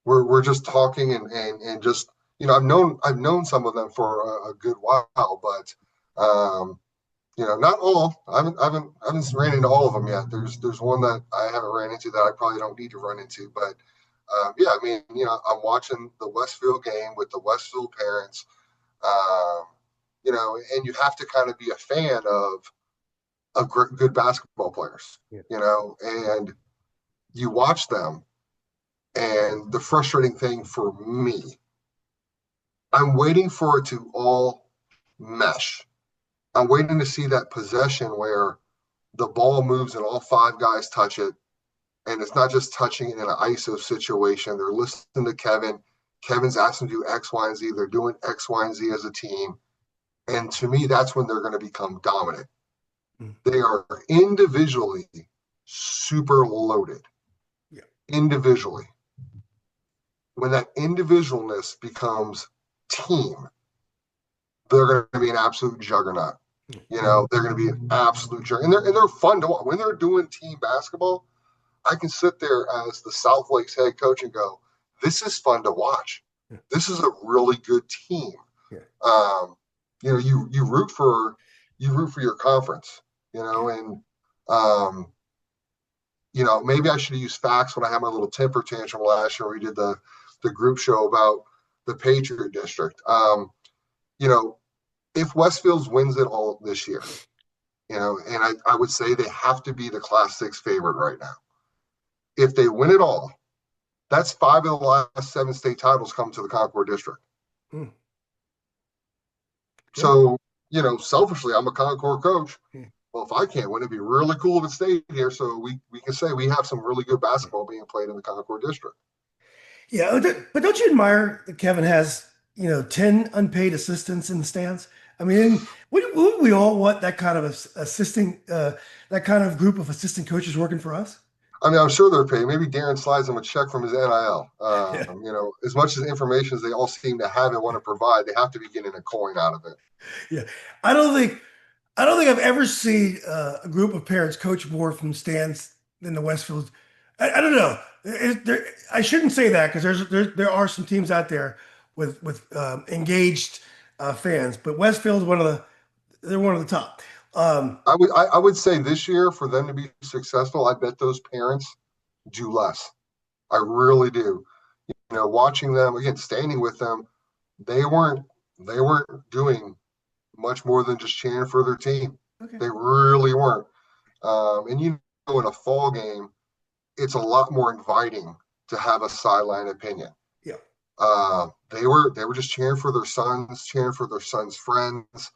We're just talking and just I've known some of them for a good while, but not all. I haven't ran into all of them yet. There's one that I haven't ran into that I probably don't need to run into, but I'm watching the Westfield game with the Westfield parents. Um, and you have to kind of be a fan of good basketball players, Yeah. and you watch them. And the frustrating thing for me, I'm waiting for it to all mesh. I'm waiting to see that possession where the ball moves and all five guys touch it. And it's not just touching it in an ISO situation. They're listening to Kevin. Kevin's asking them to do X, Y, and Z. They're doing X, Y, and Z as a team. And to me, that's when they're going to become dominant. Mm. They are individually super loaded. Yeah. Individually. When that individualness becomes team, they're going to be an absolute juggernaut. They're going to be an absolute juggernaut. And they're fun to watch. When they're doing team basketball, I can sit there as the South Lakes head coach and go, this is fun to watch. Yeah. This is a really good team. Yeah. You root for your conference, and maybe I should have used facts when I had my little temper tantrum last year. We did the group show about the Patriot District. If Westfield wins it all this year, and I would say they have to be the Class 6 favorite right now. If they win it all, that's 5 of the last 7 state titles come to the Concord District. Mm. So, selfishly, I'm a Concord coach. Mm. Well, if I can't win, it'd be really cool if it stayed here. So we can say we have some really good basketball being played in the Concord District. Yeah, but don't you admire that Kevin has, 10 unpaid assistants in the stands? I mean, would we all want that kind of that kind of group of assistant coaches working for us? I mean, I'm sure they're paid. Maybe Darren slides them a check from his NIL. Yeah. As much as information as they all seem to have and want to provide, they have to be getting a coin out of it. Yeah. I don't think I've ever seen a group of parents coach more from stands than the Westfield. I don't know. I shouldn't say that because there are some teams out there with engaged fans, but Westfield's they're one of the top. I would say this year for them to be successful, I bet those parents do less. I really do. Watching them again, standing with them, they weren't doing much more than just cheering for their team. Okay. They really weren't. And in a fall game, it's a lot more inviting to have a sideline opinion. Yeah. They were just cheering for their sons, cheering for their sons' friends.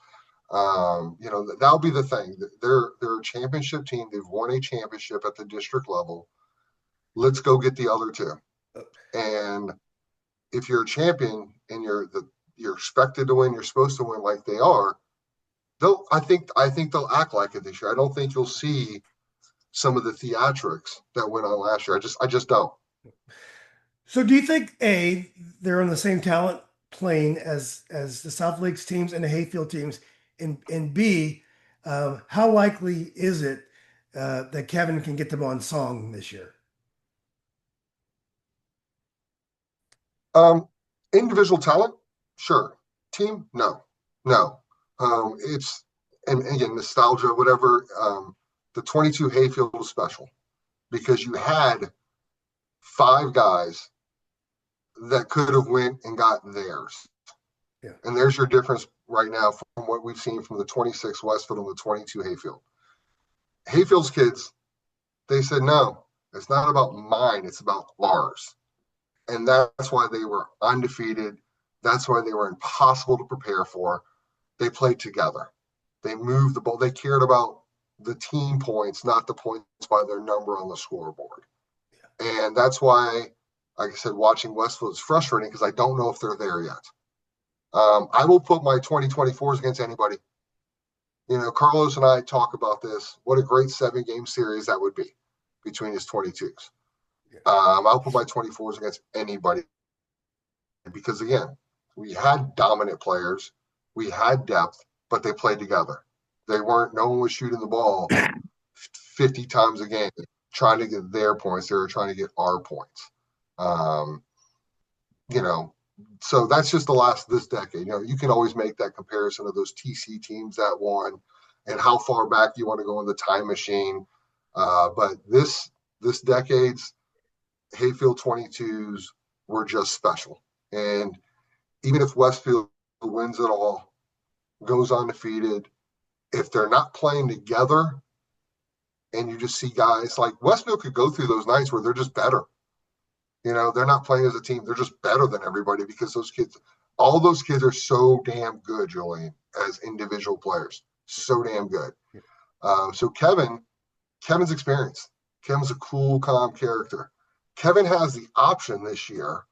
That'll be the thing. They're a championship team. They've won a championship at the district level. Let's go get the other two. And if you're a champion and you're expected to win, you're supposed to win like they are. I think they'll act like it this year. I don't think you'll see some of the theatrics that went on last year. I just don't. So do you think they're on the same talent plane as the South Lakes teams and the Hayfield teams, and B, how likely is it that Kevin can get them on song this year? Individual talent, sure. Team, no. It's and again nostalgia, whatever. The 22 Hayfield was special because you had 5 guys that could have went and got theirs. Yeah. And there's your difference right now from what we've seen from the 26 Westfield and the 22 Hayfield. Hayfield's kids, they said, no, it's not about mine, it's about ours. And that's why they were undefeated. That's why they were impossible to prepare for. They played together. They moved the ball. They cared about the team points, not the points by their number on the scoreboard. Yeah. And that's why, like I said, watching Westfield is frustrating because I don't know if they're there yet. I will put my 2024s against anybody. Carlos and I talk about this. What a great 7-game series that would be between his 22s. Yeah. I'll put my 24s against anybody because, again, we had dominant players. We had depth, but they played together. No one was shooting the ball 50 times a game trying to get their points. They were trying to get our points. So that's just this decade. You can always make that comparison of those TC teams that won and how far back you want to go in the time machine. But this decade's Hayfield 22s were just special. And even if Westfield who wins it all, goes undefeated. If they're not playing together, and you just see guys like Westfield could go through those nights where they're just better. They're not playing as a team. They're just better than everybody because all those kids are so damn good, Julian, as individual players. So damn good. So Kevin's experienced. Kevin's a cool, calm character. Kevin has the option this year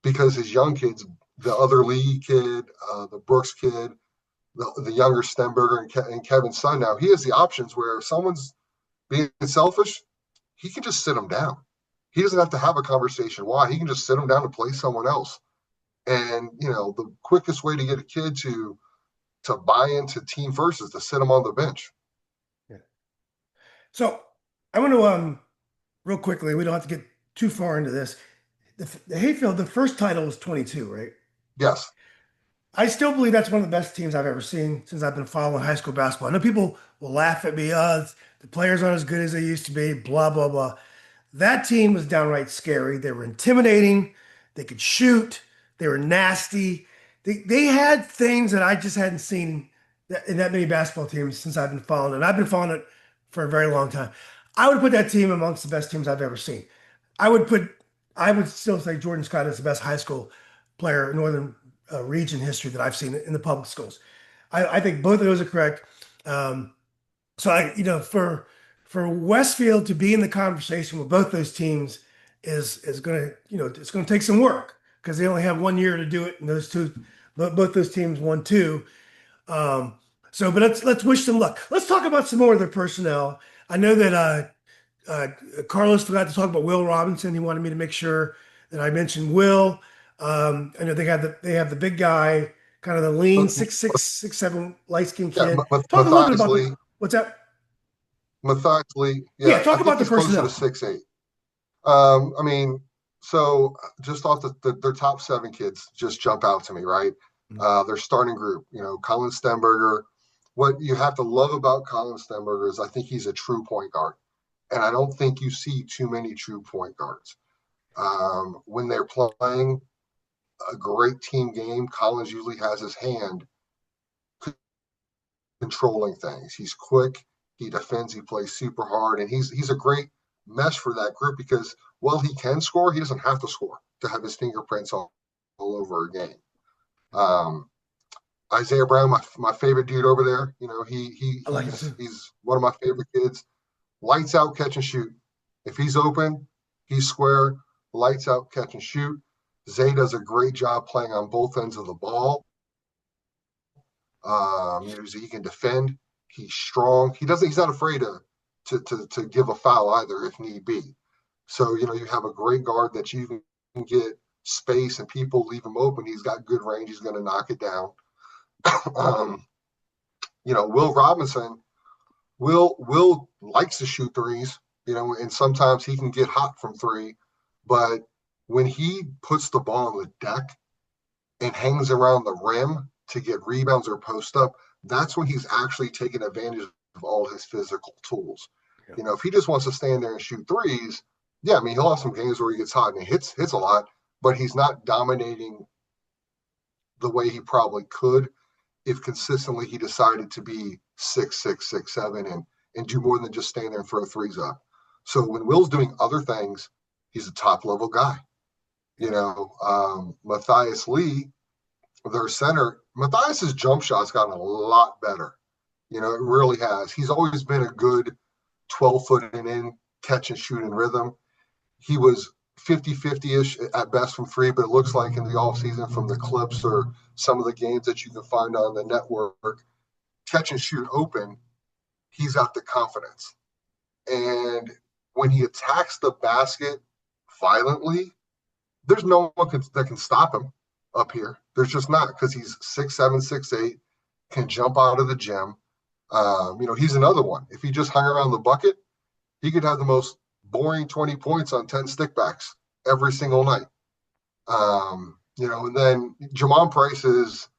because his young kids, the other Lee kid, the Brooks kid, the younger Stenberger and Kevin's son now, he has the options where if someone's being selfish, he can just sit them down. He doesn't have to have a conversation. Why? He can just sit them down and play someone else. And, the quickest way to get a kid to buy into team first is to sit them on the bench. Yeah. So I want to real quickly, we don't have to get too far into this. The Hayfield, the first title was 22, right? Yes. I still believe that's one of the best teams I've ever seen since I've been following high school basketball. I know people will laugh at me, the players aren't as good as they used to be, blah, blah, blah. That team was downright scary. They were intimidating. They could shoot. They were nasty. They had things that I just hadn't seen in that many basketball teams since I've been following it. And I've been following it for a very long time. I would put that team amongst the best teams I've ever seen. I would still say Jordan Scott is the best high school player in Northern region history that I've seen in the public schools. I think both of those are correct. So for Westfield to be in the conversation with both those teams is going to it's going to take some work because they only have 1 year to do it, and both those teams won two. But let's wish them luck. Let's talk about some more of their personnel. I know that Carlos forgot to talk about Will Robinson. He wanted me to make sure that I mentioned Will. I know they have the big guy, kind of the lean 6'6", 6'7", light skinned kid. Talk a little bit about what's that? Matthias Lee. Yeah, talk I about think the he's closer to personnel. 6'8". So just off their top seven kids just jump out to me, right? Their starting group, Colin Stenberger. What you have to love about Colin Stenberger is I think he's a true point guard. And I don't think you see too many true point guards. When they're playing a great team game, Collins usually has his hand controlling things. He's quick, he defends, he plays super hard, and he's a great mesh for that group because while he can score, he doesn't have to score to have his fingerprints all over a game. Isaiah Brown, my favorite dude over there. I like him too. He's one of my favorite kids. Lights out, catch and shoot. If he's open, he's square. Lights out, catch and shoot. Zay does a great job playing on both ends of the ball. He can defend. He's strong. He's not afraid to give a foul either if need be. So, you have a great guard that you can get space and people leave him open. He's got good range. He's going to knock it down. Will Robinson, Will likes to shoot threes, and sometimes he can get hot from three. But when he puts the ball on the deck and hangs around the rim to get rebounds or post up, that's when he's actually taking advantage of all his physical tools. Yeah. If he just wants to stand there and shoot threes, he'll have some games where he gets hot and he hits a lot, but he's not dominating the way he probably could if consistently he decided to be 6'6", 6'7", and do more than just stand there and throw threes up. So when Will's doing other things, he's a top level guy. Matthias Lee, their center, Matthias's jump shot's gotten a lot better. It really has. He's always been a good 12-foot and in catch and shoot in rhythm. He was 50-50-ish at best from three, but it looks like in the offseason from the clips or some of the games that you can find on the network, catch and shoot open, he's got the confidence. And when he attacks the basket violently, there's no one that can stop him up here. There's just not, because he's 6'7", 6'8", can jump out of the gym. He's another one. If he just hung around the bucket, he could have the most boring 20 points on 10 stickbacks every single night. And then Jamon Price is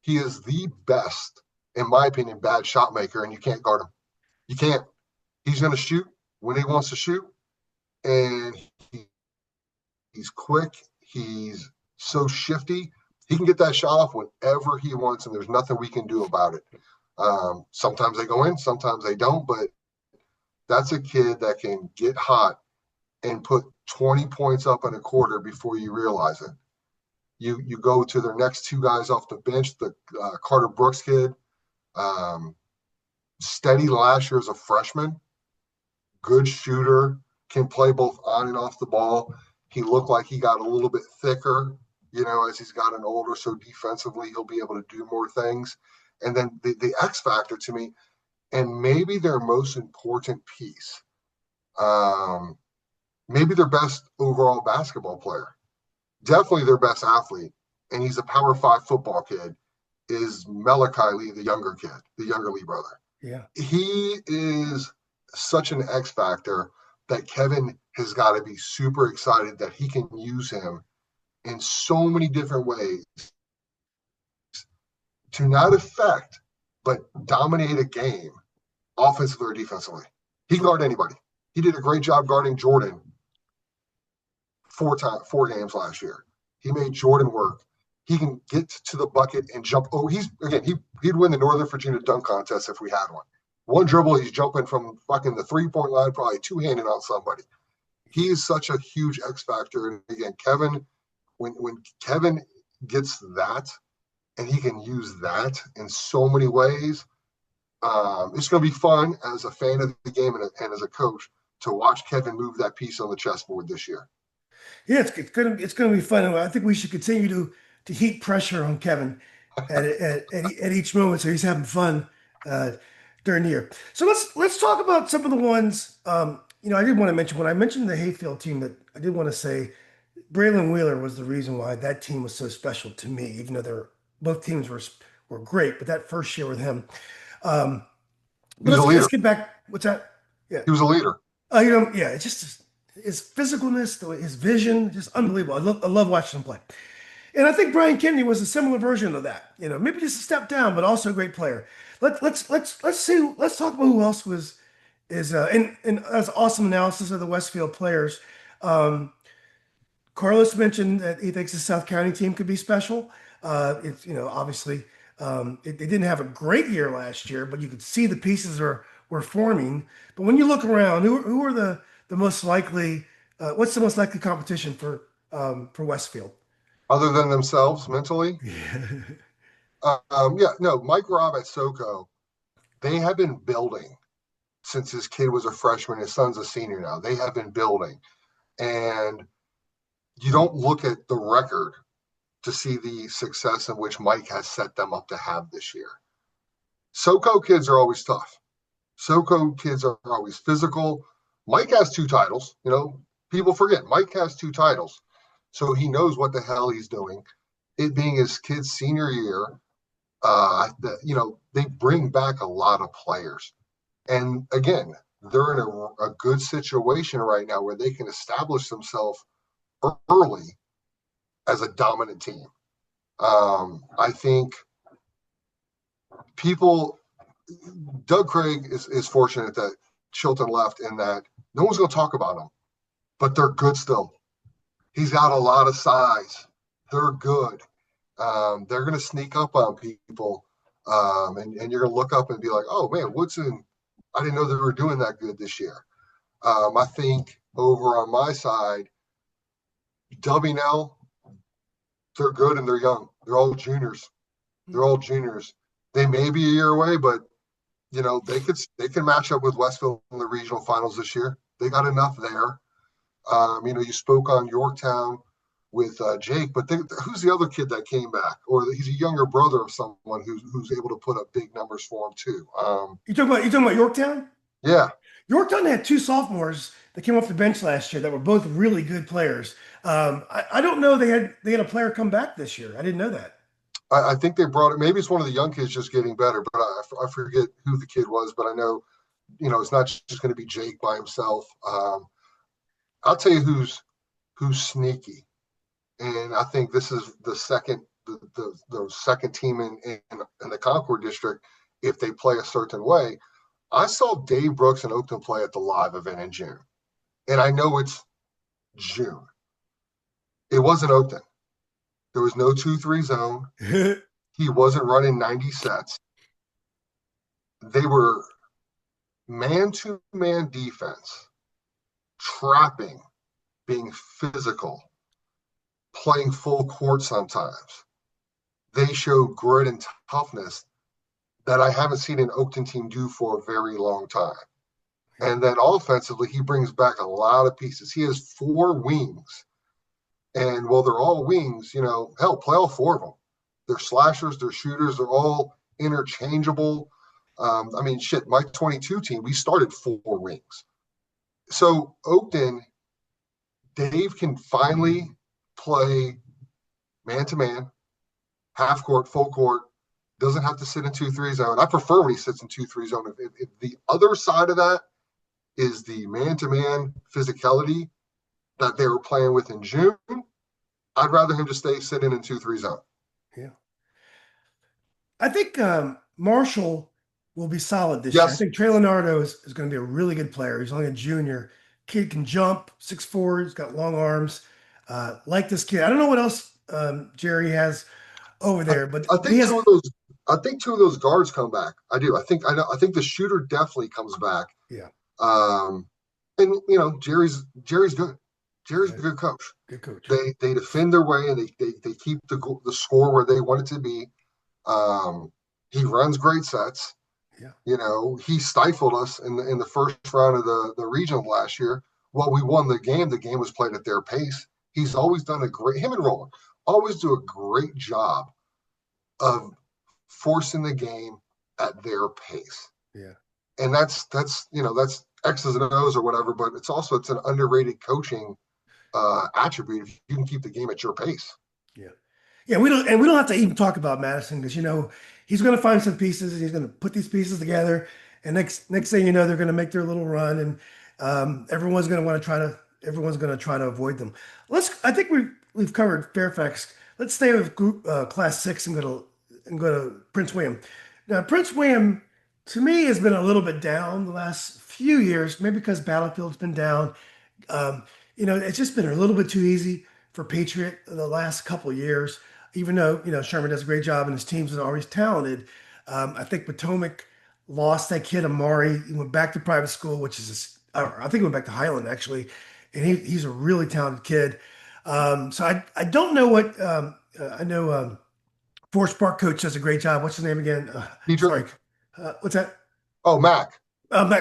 the best, in my opinion, bad shot maker, and you can't guard him. You can't. He's going to shoot when he wants to shoot, and he's quick. He's so shifty. He can get that shot off whenever he wants, and there's nothing we can do about it. Sometimes they go in, sometimes they don't, but that's a kid that can get hot and put 20 points up in a quarter before you realize it. You go to their next two guys off the bench, the Carter Brooks kid, um, steady last year as a freshman, good shooter, can play both on and off the ball. He looked like he got a little bit thicker, as he's gotten older. So defensively, he'll be able to do more things. And then the X factor to me, and maybe their most important piece, maybe their best overall basketball player, definitely their best athlete, and he's a Power 5 football kid, is Malachi Lee, the younger kid, the younger Lee brother. Yeah. He is such an X factor that Kevin has got to be super excited that he can use him in so many different ways to not affect, but dominate a game offensively or defensively. He can guard anybody. He did a great job guarding Jordan four games last year. He made Jordan work. He can get to the bucket and jump. Oh, he'd win the Northern Virginia dunk contest if we had one. One dribble, he's jumping from fucking the 3-point line, probably two-handed on somebody. He is such a huge X factor. And again, Kevin, when Kevin gets that, and he can use that in so many ways, it's going to be fun as a fan of the game and as a coach to watch Kevin move that piece on the chessboard this year. Yeah, it's gonna be fun. I think we should continue to heat pressure on Kevin at each moment, so he's having fun uh, during the year. So let's talk about some of the ones. I did want to mention when I mentioned the Hayfield team that I did want to say Braylon Wheeler was the reason why that team was so special to me, even though both teams were great, but that first year with him. Um, He but was a let's leader. get back. What's that? Yeah. He was a leader. Yeah, it's just his physicalness, his vision, just unbelievable. I love watching him play. And I think Brian Kennedy was a similar version of that. Maybe just a step down, but also a great player. Let's see. Let's talk about who else is and that's awesome analysis of the Westfield players. Um, Carlos mentioned that he thinks the South County team could be special. It's obviously they didn't have a great year last year, but you could see the pieces were forming. But when you look around, who are the most likely? What's the most likely competition for Westfield? Other than themselves mentally. Yeah, no, Mike Robb at SoCo, they have been building since his kid was a freshman. His son's a senior now. They have been building. And you don't look at the record to see the success in which Mike has set them up to have this year. SoCo kids are always tough. SoCo kids are always physical. Mike has 2 titles. People forget Mike has 2 titles. So he knows what the hell he's doing. It being his kid's senior year, they bring back a lot of players. And again, they're in a good situation right now where they can establish themselves early as a dominant team. I think Doug Craig is fortunate that Chilton left in that no one's going to talk about them, but they're good still. He's got a lot of size. They're good. They're going to sneak up on people, and you're going to look up and be like, oh, man, Woodson, I didn't know they were doing that good this year. I think over on my side, WNL, they're good and they're young. They're all juniors. They may be a year away, but they can match up with Westfield in the regional finals this year. They got enough there. You spoke on Yorktown with Jake, but who's the other kid that came back? Or he's a younger brother of someone who's able to put up big numbers for him too. You talking about Yorktown? Yeah, Yorktown had 2 sophomores that came off the bench last year that were both really good players. I don't know they had a player come back this year. I didn't know that. I think they brought it. Maybe it's one of the young kids just getting better, but I forget who the kid was. But I know, it's not just going to be Jake by himself. I'll tell you who's sneaky, and I think this is the second team in the Concord district. If they play a certain way, I saw Dave Brooks and Oakton play at the live event in June, and I know it's June. It wasn't Oakton. There was no 2-3 zone. He wasn't running 90 sets. They were man-to-man defense, trapping, being physical, playing full court sometimes. They showed grit and toughness that I haven't seen an Oakton team do for a very long time. And then offensively, he brings back a lot of pieces. He has 4 wings. And while they're all wings, hell, play all 4 of them. They're slashers, they're shooters, they're all interchangeable. My 22 team, we started 4 wings. So Oakton, Dave can finally play man-to-man, half court, full court, doesn't have to sit in 2-3 zone. I prefer when he sits in 2-3 zone. If the other side of that is the man-to-man physicality that they were playing with in June, I'd rather him just stay sitting in 2-3 zone. Yeah. I think Marshall will be solid this year. I Yes. think Trey Leonardo is going to be a really good player. He's only a junior. Kid can jump, 6'4", he's got long arms. Like this kid. I don't know what else Jerry has over there, but I think two of those guards come back. I do. I think the shooter definitely comes back. Yeah. And Jerry's good. Jerry's a good coach. Good coach. They defend their way and they keep the score where they want it to be. He runs great sets. Yeah. He stifled us in the first round of the regional last year. Well, we won the game. The game was played at their pace. He's always done him and Roland always do a great job of forcing the game at their pace. Yeah. And that's X's and O's or whatever, but it's an underrated coaching attribute if you can keep the game at your pace. Yeah. Yeah, we don't have to even talk about Madison because he's going to find some pieces. He's going to put these pieces together, and next thing you know, they're going to make their little run, and everyone's going to try to avoid them. I think we've covered Fairfax. Let's stay with group class 6 and go to Prince William. Now, Prince William to me has been a little bit down the last few years, maybe because Battlefield's been down. It's just been a little bit too easy for Patriot the last couple of years. Even though Sherman does a great job and his teams are always talented, I think Potomac lost that kid Amari. He went back to private school, I think he went back to Highland actually, and he's a really talented kid. So I don't know what I know. Forest Park coach does a great job. What's his name again? Sorry, what's that? Oh, Mac.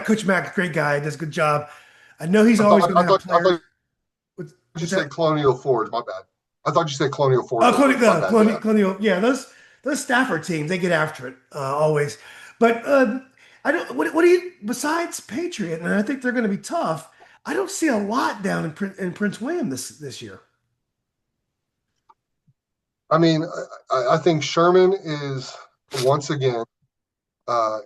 Coach Mac, great guy, does a good job. I know he's always going to have players. You said Colonial Forge, my bad. I thought you said Colonial Forge. Oh, Colonial. Yeah, those Stafford teams, they get after it always. But I don't. What do you besides Patriot? And I think they're going to be tough. I don't see a lot down in Prince William this year. I think Sherman is once again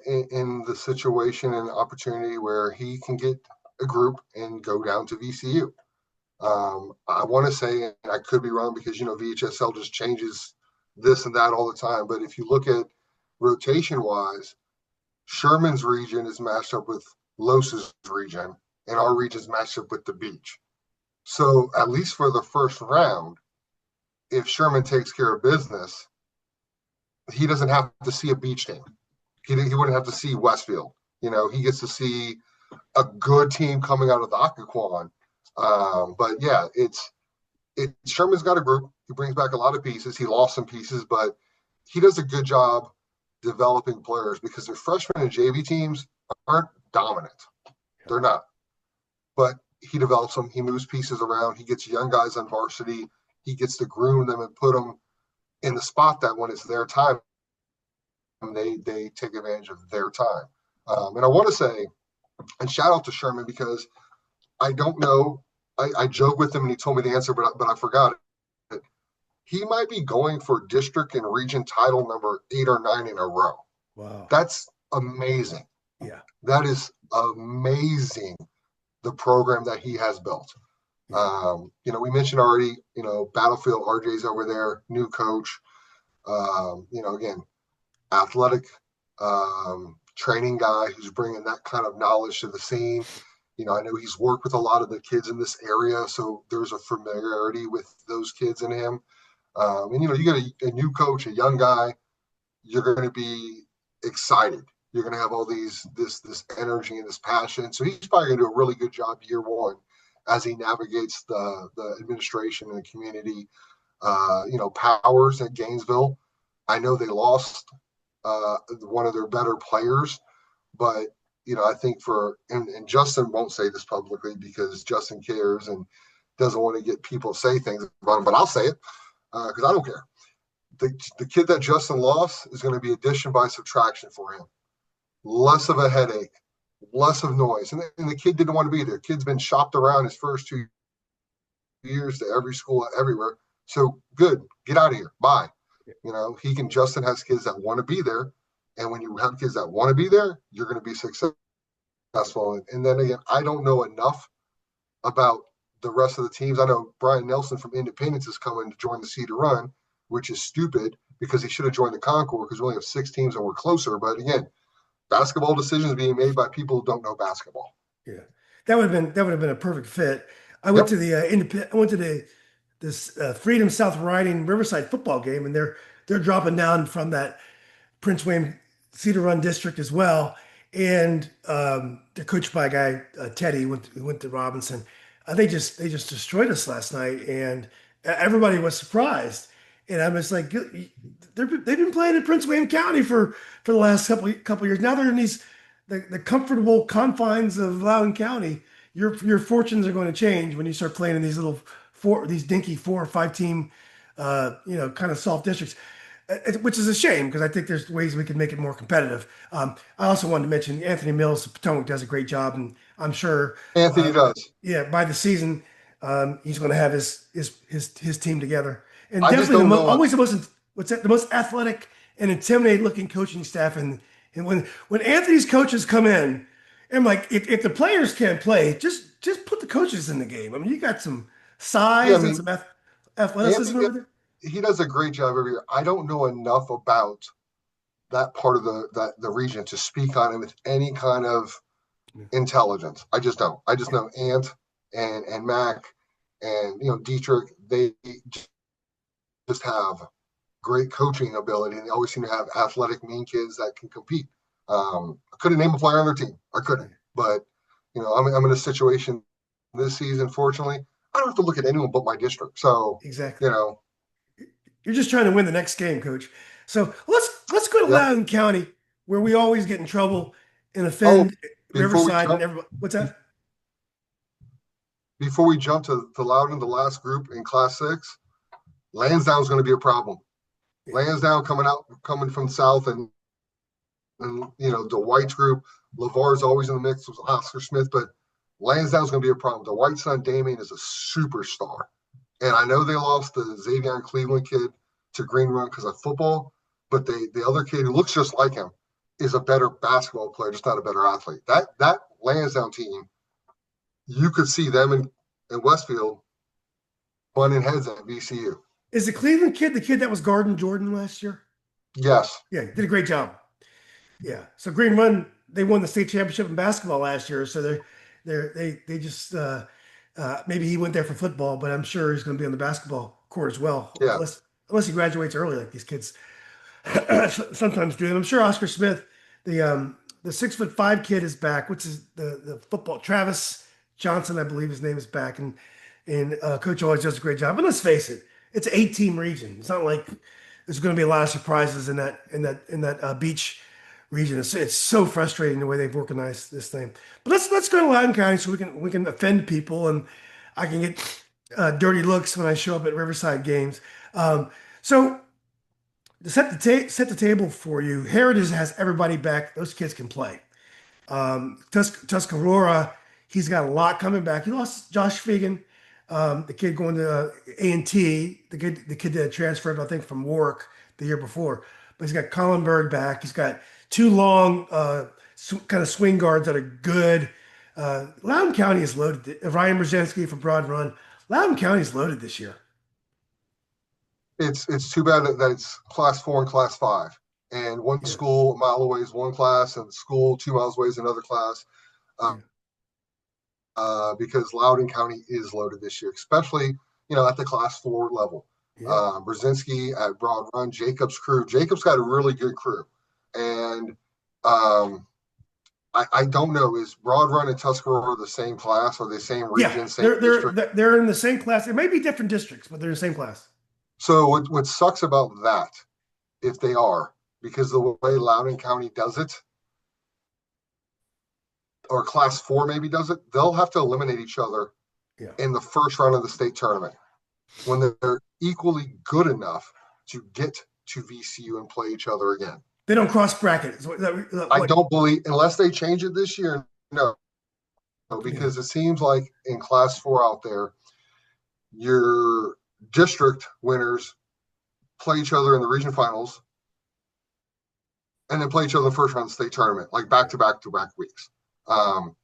in the situation and opportunity where he can get a group and go down to VCU. I want to say, and I could be wrong because VHSL just changes this and that all the time. But if you look at rotation wise, Sherman's region is matched up with Los's region, and our region is matched up with the Beach. So at least for the first round, if Sherman takes care of business, he doesn't have to see a Beach team. He wouldn't have to see Westfield. He gets to see a good team coming out of the Occoquan. But yeah, it's Sherman's got a group. He brings back a lot of pieces. He lost some pieces, but he does a good job developing players because their freshman and JV teams aren't dominant. They're not. But he develops them. He moves pieces around. He gets young guys on varsity. He gets to groom them and put them in the spot that when it's their time, they take advantage of their time. And I want to say, and shout out to Sherman because I don't know. I joked with him and he told me the answer, but I forgot it. He might be going for district and region title number 8 or 9 in a row. Wow. That's amazing. Yeah. That is amazing, the program that he has built. Yeah. We mentioned already, Battlefield, RJ's over there, new coach. Again, athletic training guy who's bringing that kind of knowledge to the scene. I know he's worked with a lot of the kids in this area, so there's a familiarity with those kids and him. And you get a new coach, a young guy, you're going to be excited. You're going to have all this energy and this passion. So he's probably going to do a really good job year one as he navigates the administration and the community. Powers at Gainesville. I know they lost one of their better players, but I think and Justin won't say this publicly because Justin cares and doesn't want to get people to say things about him, but I'll say it because I don't care. The kid that Justin lost is going to be addition by subtraction for him. Less of a headache, less of noise. And the kid didn't want to be there. Kid's been shopped around his first 2 years to every school, everywhere. So good, get out of here. Bye. Justin has kids that want to be there. And when you have kids that want to be there, you're going to be successful. And then again, I don't know enough about the rest of the teams. I know Brian Nelson from Independence is coming to join the Cedar Run, which is stupid because he should have joined the Concord because we only have 6 teams and we're closer. But again, basketball decisions being made by people who don't know basketball. Yeah, that would have been a perfect fit. I went to this Freedom South Riding Riverside football game, and they're dropping down from that Prince William Cedar Run district as well. And they're coached by a guy, Teddy, who went to Robinson. They just destroyed us last night, and everybody was surprised. And I'm just like, they've been playing in Prince William County for the last couple years. Now they're in the comfortable confines of Loudoun County. Your fortunes are going to change when you start playing in these these dinky 4 or 5 team, kind of soft districts, which is a shame because I think there's ways we can make it more competitive. I also wanted to mention Anthony Mills of Potomac does a great job, and I'm sure Anthony does. Yeah, by the season, he's going to have his team together, and I definitely the most athletic and intimidating looking coaching staff. And when Anthony's coaches come in, I'm like, if the players can't play, just put the coaches in the game. I mean, you got some size and some athleticism over there. He does a great job every year. I don't know enough about that part of the region to speak on it with any kind of intelligence. I just don't. I just know Ant and Mac and Dietrich. They just have great coaching ability, and they always seem to have athletic, mean kids that can compete. I couldn't name a player on their team. I couldn't, but I'm in a situation this season. Fortunately, I don't have to look at anyone but my district. So exactly, you're just trying to win the next game, coach. So let's go to Loudoun County, where we always get in trouble and offend Riverside and everybody. What's that? Before we jump to Loudoun, the last group in Class 6, Lansdowne is going to be a problem. Yeah. Lansdowne coming from south, and the White's group. LeVar's always in the mix with Oscar Smith, but Lansdowne's going to be a problem. The White son, Damien, is a superstar. And I know they lost the Xavier Cleveland kid to Green Run because of football, but the other kid who looks just like him is a better basketball player, just not a better athlete. That Lansdowne team, you could see them in Westfield butting heads at VCU. Is the Cleveland kid the kid that was guarding Jordan last year? Yes. Yeah, did a great job. Yeah. So Green Run, they won the state championship in basketball last year. So they just maybe he went there for football, but I'm sure he's going to be on the basketball court as well. Yeah. Unless he graduates early, like these kids sometimes do. And I'm sure Oscar Smith, the 6'5" kid, is back. Which is the football? Travis Johnson, I believe his name, is back, and Coach always does a great job. And let's face it, it's an 8-team region. It's not like there's going to be a lot of surprises in that beach region. It's so frustrating the way they've organized this thing. But let's go to Loudoun County so we can offend people, and I can get dirty looks when I show up at Riverside games. So to set the table for you, Heritage has everybody back. Those kids can play. Tuscarora, he's got a lot coming back. He lost Josh Fegan, the kid going to A&T, the kid that transferred, I think, from Warwick the year before. But he's got Colin Berg back. He's got 2 long kind of swing guards that are good. Loudoun County is loaded. Ryan Brzezinski from Broad Run. Loudoun County is loaded this year. It's too bad that it's Class 4 and Class 5. And one school a mile away is one class, and the school 2 miles away is another class. Because Loudoun County is loaded this year, especially at the Class 4 level. Yeah. Brzezinski at Broad Run, Jacob's crew. Jacob's got a really good crew. And um, I don't know, is Broad Run and Tuscarora the same class or the same Yeah. region, same They're district? they're they're in the same class. It may be different districts, but they're in the same class. So what sucks about that, if they are, because the way Loudoun County does it, or class four maybe does it, they'll have to eliminate each other Yeah. in the first round of the state tournament when they're equally good enough to get to VCU and play each other again. They don't cross bracket. Is I what? don't believe, unless they change it this year, no, Yeah. because it seems like in class four out there, your district winners play each other in the region finals and then play each other in the first round of the state tournament, like back to back to back weeks. Um,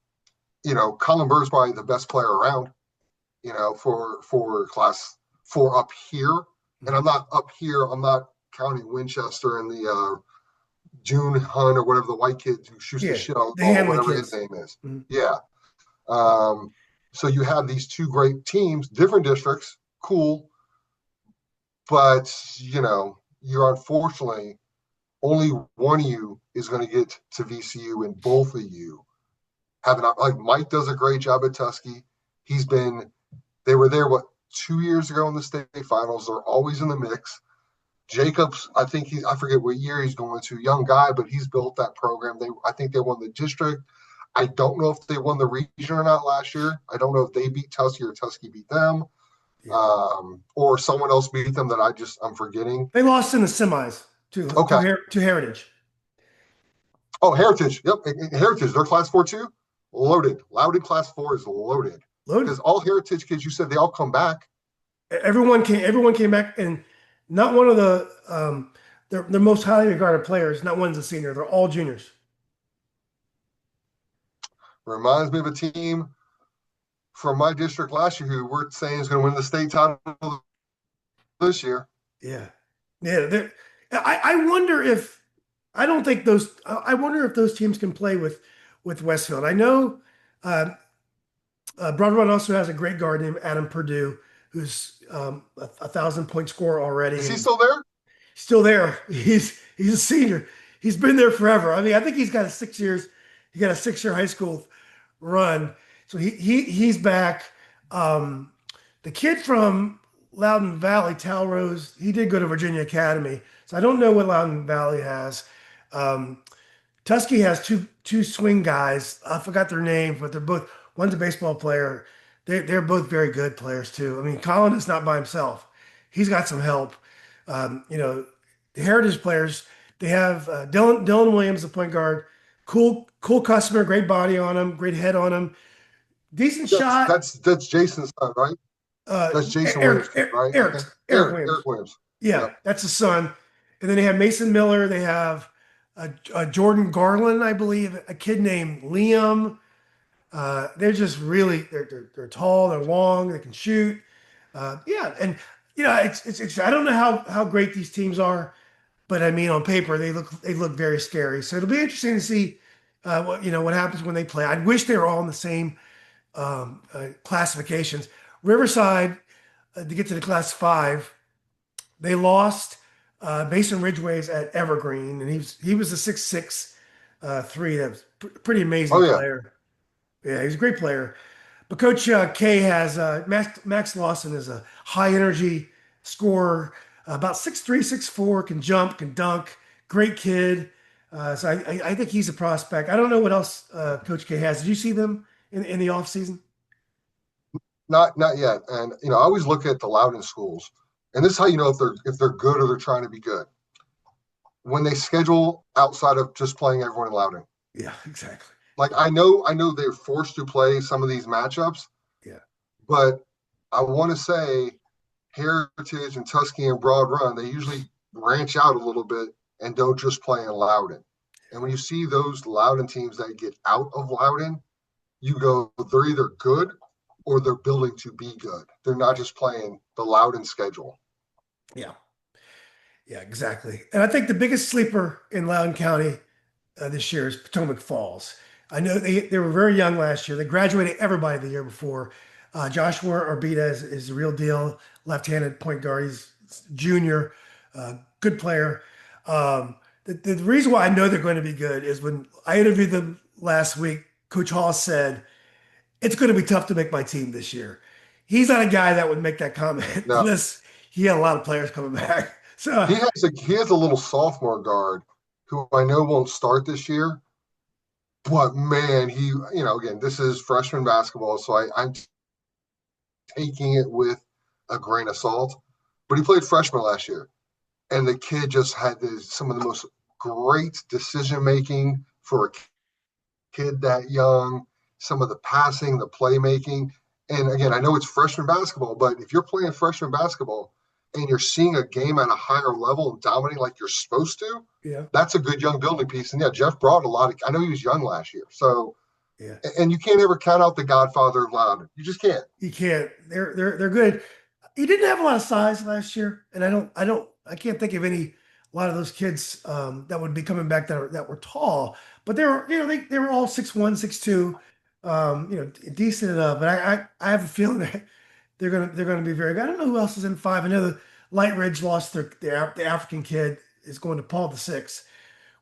Colin Bird's probably the best player around, for class four up here. And I'm not up here, I'm not counting Winchester and the June Hunt or whatever the white kid who shoots the Yeah. shit out of the The ball, Hanley whatever his kids. name is. Mhm. Yeah. So you have these two great teams, different districts, cool, but you're unfortunately only one of you is going to get to VCU, and both of you have an like Mike does a great job at Tuskegee. They were there 2 years ago in the state finals. They're always in the mix. Jacobs, I forget what year he's going to, young guy, but he's built that program. I think they won the district. I don't know if they won the region or not last year. I don't know if they beat Tuskegee or Tuskegee beat them, Yeah. or someone else beat them that I'm forgetting. They lost in the semis to Okay. to Heritage. Oh, Heritage. Yep, Heritage. They're class four too. Loaded. Loudon class four is loaded Loaded. because all Heritage kids, you said they all come back. Everyone came back, and not one of the their most highly regarded players. Not one's a senior. They're all juniors. Reminds me of a team from my district last year who we're saying is going to win the state title this year. Yeah, yeah. I wonder if I don't think those. I wonder if those teams can play with Westfield. I know Broad Run also has a great guard named Adam Purdue, who's 1,000 point scorer already, Is he and still there? still there. He's a senior. He's been there forever. I mean, I think he's got a 6 years. He got a 6 year high school run, so he's back. Um, the kid from Loudoun Valley, Talrose, he did go to Virginia Academy, so I don't know what Loudoun Valley has. Um, Tuskegee has two swing guys. I forgot their names, but they're both one's a baseball player. They're both very good players too. I mean, Colin is not by himself. He's got some help. The Heritage players, they have Dylan Williams, the point guard, cool customer, great body on him, great head on him, decent That's shot. that's that's Jason's son, right? That's Jason Williams, right? Okay. Eric Williams. Eric Williams. Yeah, Yep. that's his son. And then they have Mason Miller. They have Jordan Garland, I believe, a kid named Liam. They're just really they're tall, they're long, they can shoot. Yeah, and it's I don't know how great these teams are, but I mean on paper they look very scary. So it'll be interesting to see what happens when they play. I wish they were all in the same classifications. Riverside to get to the class five, they lost Mason Ridgway's at Evergreen, and he was a 6'6", three. That was pretty Oh amazing yeah. player. Yeah, he's a great player. But Coach K has Max Lawson is a high energy scorer, about 6'3", 6'4", can jump, can dunk, great kid. So I think he's a prospect. I don't know what else Coach K has. Did you see them in the offseason? Not yet. And I always look at the Loudoun schools, and this is how you know if they're good or they're trying to be good. When they schedule outside of just playing everyone in Loudoun. Yeah, exactly. Like I know they're forced to play some of these matchups, Yeah. but I want to say Heritage and Tuskegee and Broad Run, they usually branch out a little bit and don't just play in Loudoun. And when you see those Loudoun teams that get out of Loudoun, you go, they're either good or they're building to be good. They're not just playing the Loudoun schedule. Yeah. Yeah, exactly. And I think the biggest sleeper in Loudoun County this year is Potomac Falls. I know they were very young last year. They graduated everybody the year before. Joshua Orbita is the real deal, left-handed point guard. He's junior, good player. The reason why I know they're going to be good is when I interviewed them last week, Coach Hall said, it's going to be tough to make my team this year. He's not a guy that would make that comment No, unless he had a lot of players coming back. So, he has a little sophomore guard who I know won't start this year, but man, again, this is freshman basketball, so I'm taking it with a grain of salt. But he played freshman last year, and the kid just had some of the most great decision making for a kid that young, some of the passing, the playmaking. And again, I know it's freshman basketball, but if you're playing freshman basketball and you're seeing a game at a higher level and dominating like you're supposed to, yeah, that's a good young building piece. And yeah, Jeff brought a lot of, I know he was young last year. So, yeah. and you can't ever count out the Godfather of Loudoun. You just can't. You can't. They're good. He didn't have a lot of size last year, and I can't think of a lot of those kids that would be coming back that were tall. But they were, they were all 6'1", 6'2", decent enough. But I have a feeling that they're gonna be very good. I don't know who else is in five. I know the Light Ridge lost the African kid is going to Paul VI,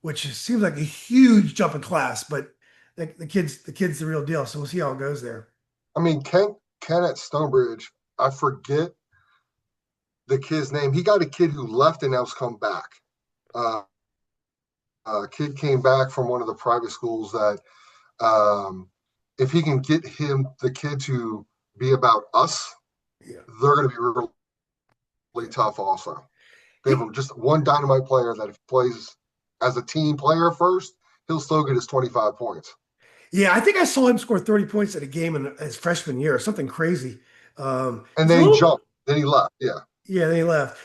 which seems like a huge jump in class, but the kid's the real deal. So we'll see how it goes there. I mean, Ken at Stonebridge, I forget the kid's name. He got a kid who left and now's come back. A kid came back from one of the private schools that if he can get the kid to be about us, Yeah. they're going to be really tough also. They He, have just one dynamite player that if he plays as a team player first, he'll still get his 25 points. yeah, I think I saw him score 30 points at a game in his freshman year, something crazy. And He's a then he little, jumped. Then he left. Yeah. yeah, then he left.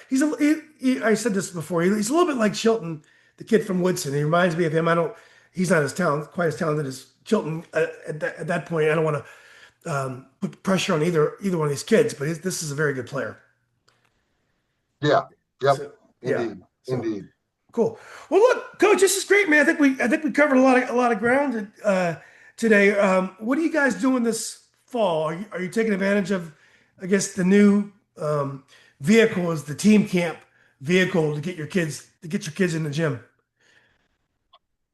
I said this before. He's a little bit like Chilton, the kid from Woodson. He reminds me of him. He's not quite as talented as Chilton at that point. I don't want to put pressure on either one of these kids, but this is a very good player. Yeah. Yep. So yeah, Indeed. so Indeed. cool. Well, look, Coach, this is great, man. I think we covered a lot of ground today. What are you guys doing this fall? Are you taking advantage of, I guess, the new vehicle is the team camp vehicle to get your kids in the gym?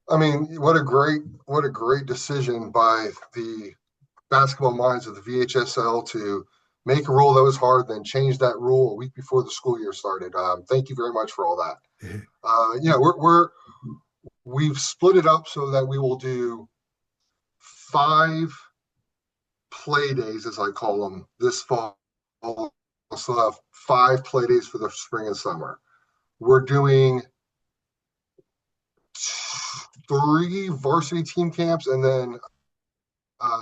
I mean, what a great decision by the basketball minds of the VHSL to make a rule that was hard, then change that rule a week before the school year started. Thank you very much for all that. We've split it up so that we will do 5 play days, as I call them, this fall. We'll still have 5 play days for the spring and summer. We're doing 3 varsity team camps, and then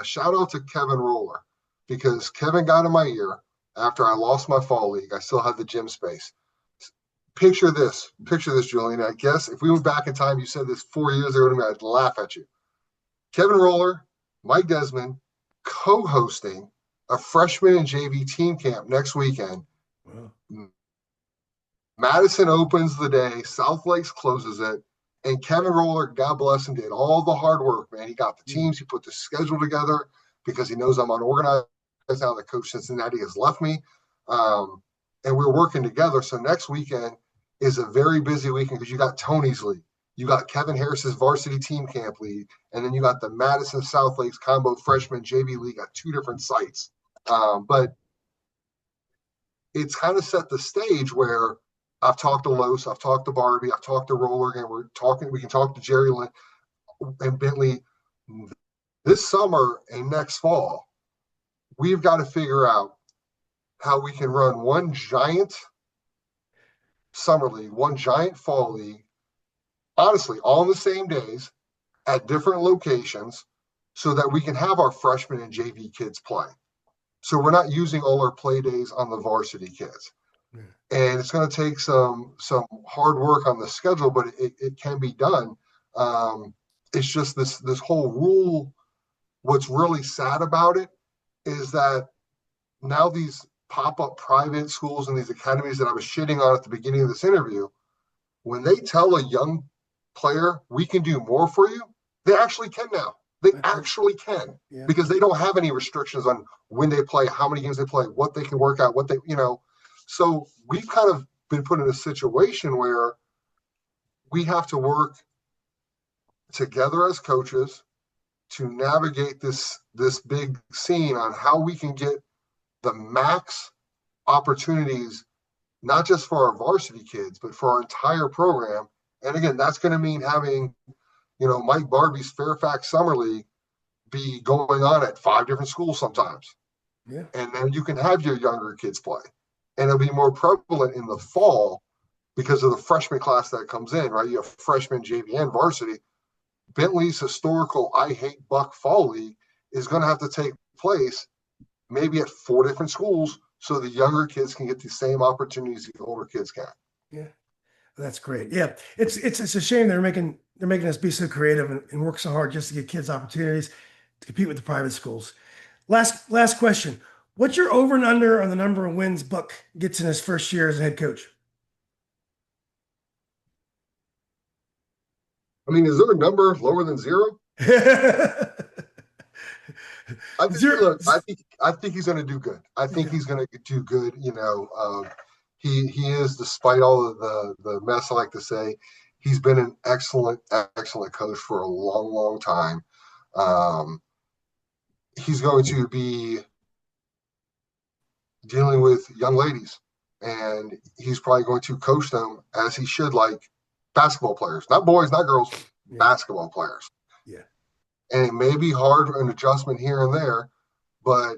shout out to Kevin Roller, because Kevin got in my ear after I lost my fall league. I still had the gym space. Picture this, Julian. I guess if we went back in time, you said this 4 years ago to me, I'd laugh at you. Kevin Roller, Mike Desmond, co-hosting a freshman and JV team camp next weekend. Wow. Madison opens the day, South Lakes closes it, and Kevin Roller, God bless him, did all the hard work, man. He got the teams, he put the schedule together because he knows I'm unorganized now that Coach Cincinnati has left me. And we're working together. So next weekend is a very busy weekend because you got Tony's league. You got Kevin Harris's varsity team camp league, and then you got the Madison South Lakes combo freshman JV league at 2 different sites. But it's kind of set the stage where I've talked to Los, I've talked to Barbie, I've talked to Roller, and we can talk to Jerry Lynn and Bentley this summer and next fall. We've got to figure out how we can run one giant summer league, one giant fall league, honestly, all on the same days at different locations so that we can have our freshmen and JV kids play. So we're not using all our play days on the varsity kids. Yeah. And it's going to take some hard work on the schedule, but it can be done. It's just this whole rule. What's really sad about it is that now these pop-up private schools and these academies that I was shitting on at the beginning of this interview, when they tell a young player, we can do more for you, they actually can now. They actually can, because they don't have any restrictions on when they play, how many games they play, what they can work out, so we've kind of been put in a situation where we have to work together as coaches to navigate this big scene on how we can get the max opportunities, not just for our varsity kids, but for our entire program. And again, that's going to mean having, Mike Barbie's Fairfax Summer League be going on at 5 different schools sometimes. Yeah. And then you can have your younger kids play. And it'll be more prevalent in the fall because of the freshman class that comes in, right? You have freshman, JV, and varsity. Bentley's historical I Hate Buck Fall League is going to have to take place maybe at 4 different schools so the younger kids can get the same opportunities the older kids can. Yeah. That's great. Yeah. It's a shame they're making us be so creative and work so hard just to get kids opportunities to compete with the private schools. Last question. What's your over and under on the number of wins Buck gets in his first year as a head coach? I mean, is there a number lower than 0? I think, Zero. look, I think he's going to do good. I think he's going to do good. He is, despite all of the mess, I like to say, he's been an excellent coach for a long, long time. He's going to be dealing with young ladies, and he's probably going to coach them as he should, like basketball players, not boys, not girls, basketball players. Yeah. And it may be hard, an adjustment here and there, but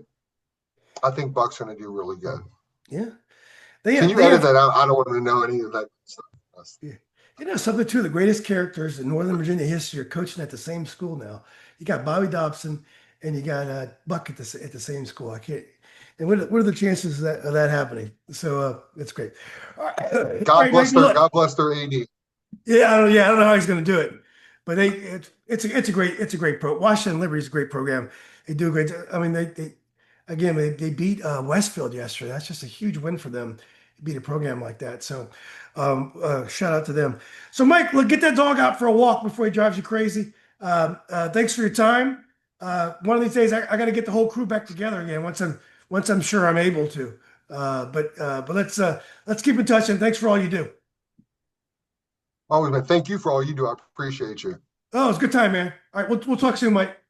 I think Buck's going to do really good. Yeah. Can you edit that out? I don't want to know any of that stuff. Yeah. Something too, the greatest characters in Northern Virginia history are coaching at the same school now. You got Bobby Dobson and you got Buck at the same school. I can't. And what are the chances of that happening? So it's great. All right. God bless their AD. Yeah, I don't know how he's going to do it, but it's a great pro. Washington Liberty is a great program. They do great. I mean, they beat Westfield yesterday. That's just a huge win for them. Beat a program like that. So shout out to them. So Mike, look, get that dog out for a walk before he drives you crazy. Thanks for your time. One of these days, I got to get the whole crew back together again once I'm sure I'm able to. But let's keep in touch, and thanks for all you do. Always, man. Thank you for all you do. I appreciate you. Oh, it's a good time, man. All right, we'll talk soon, Mike.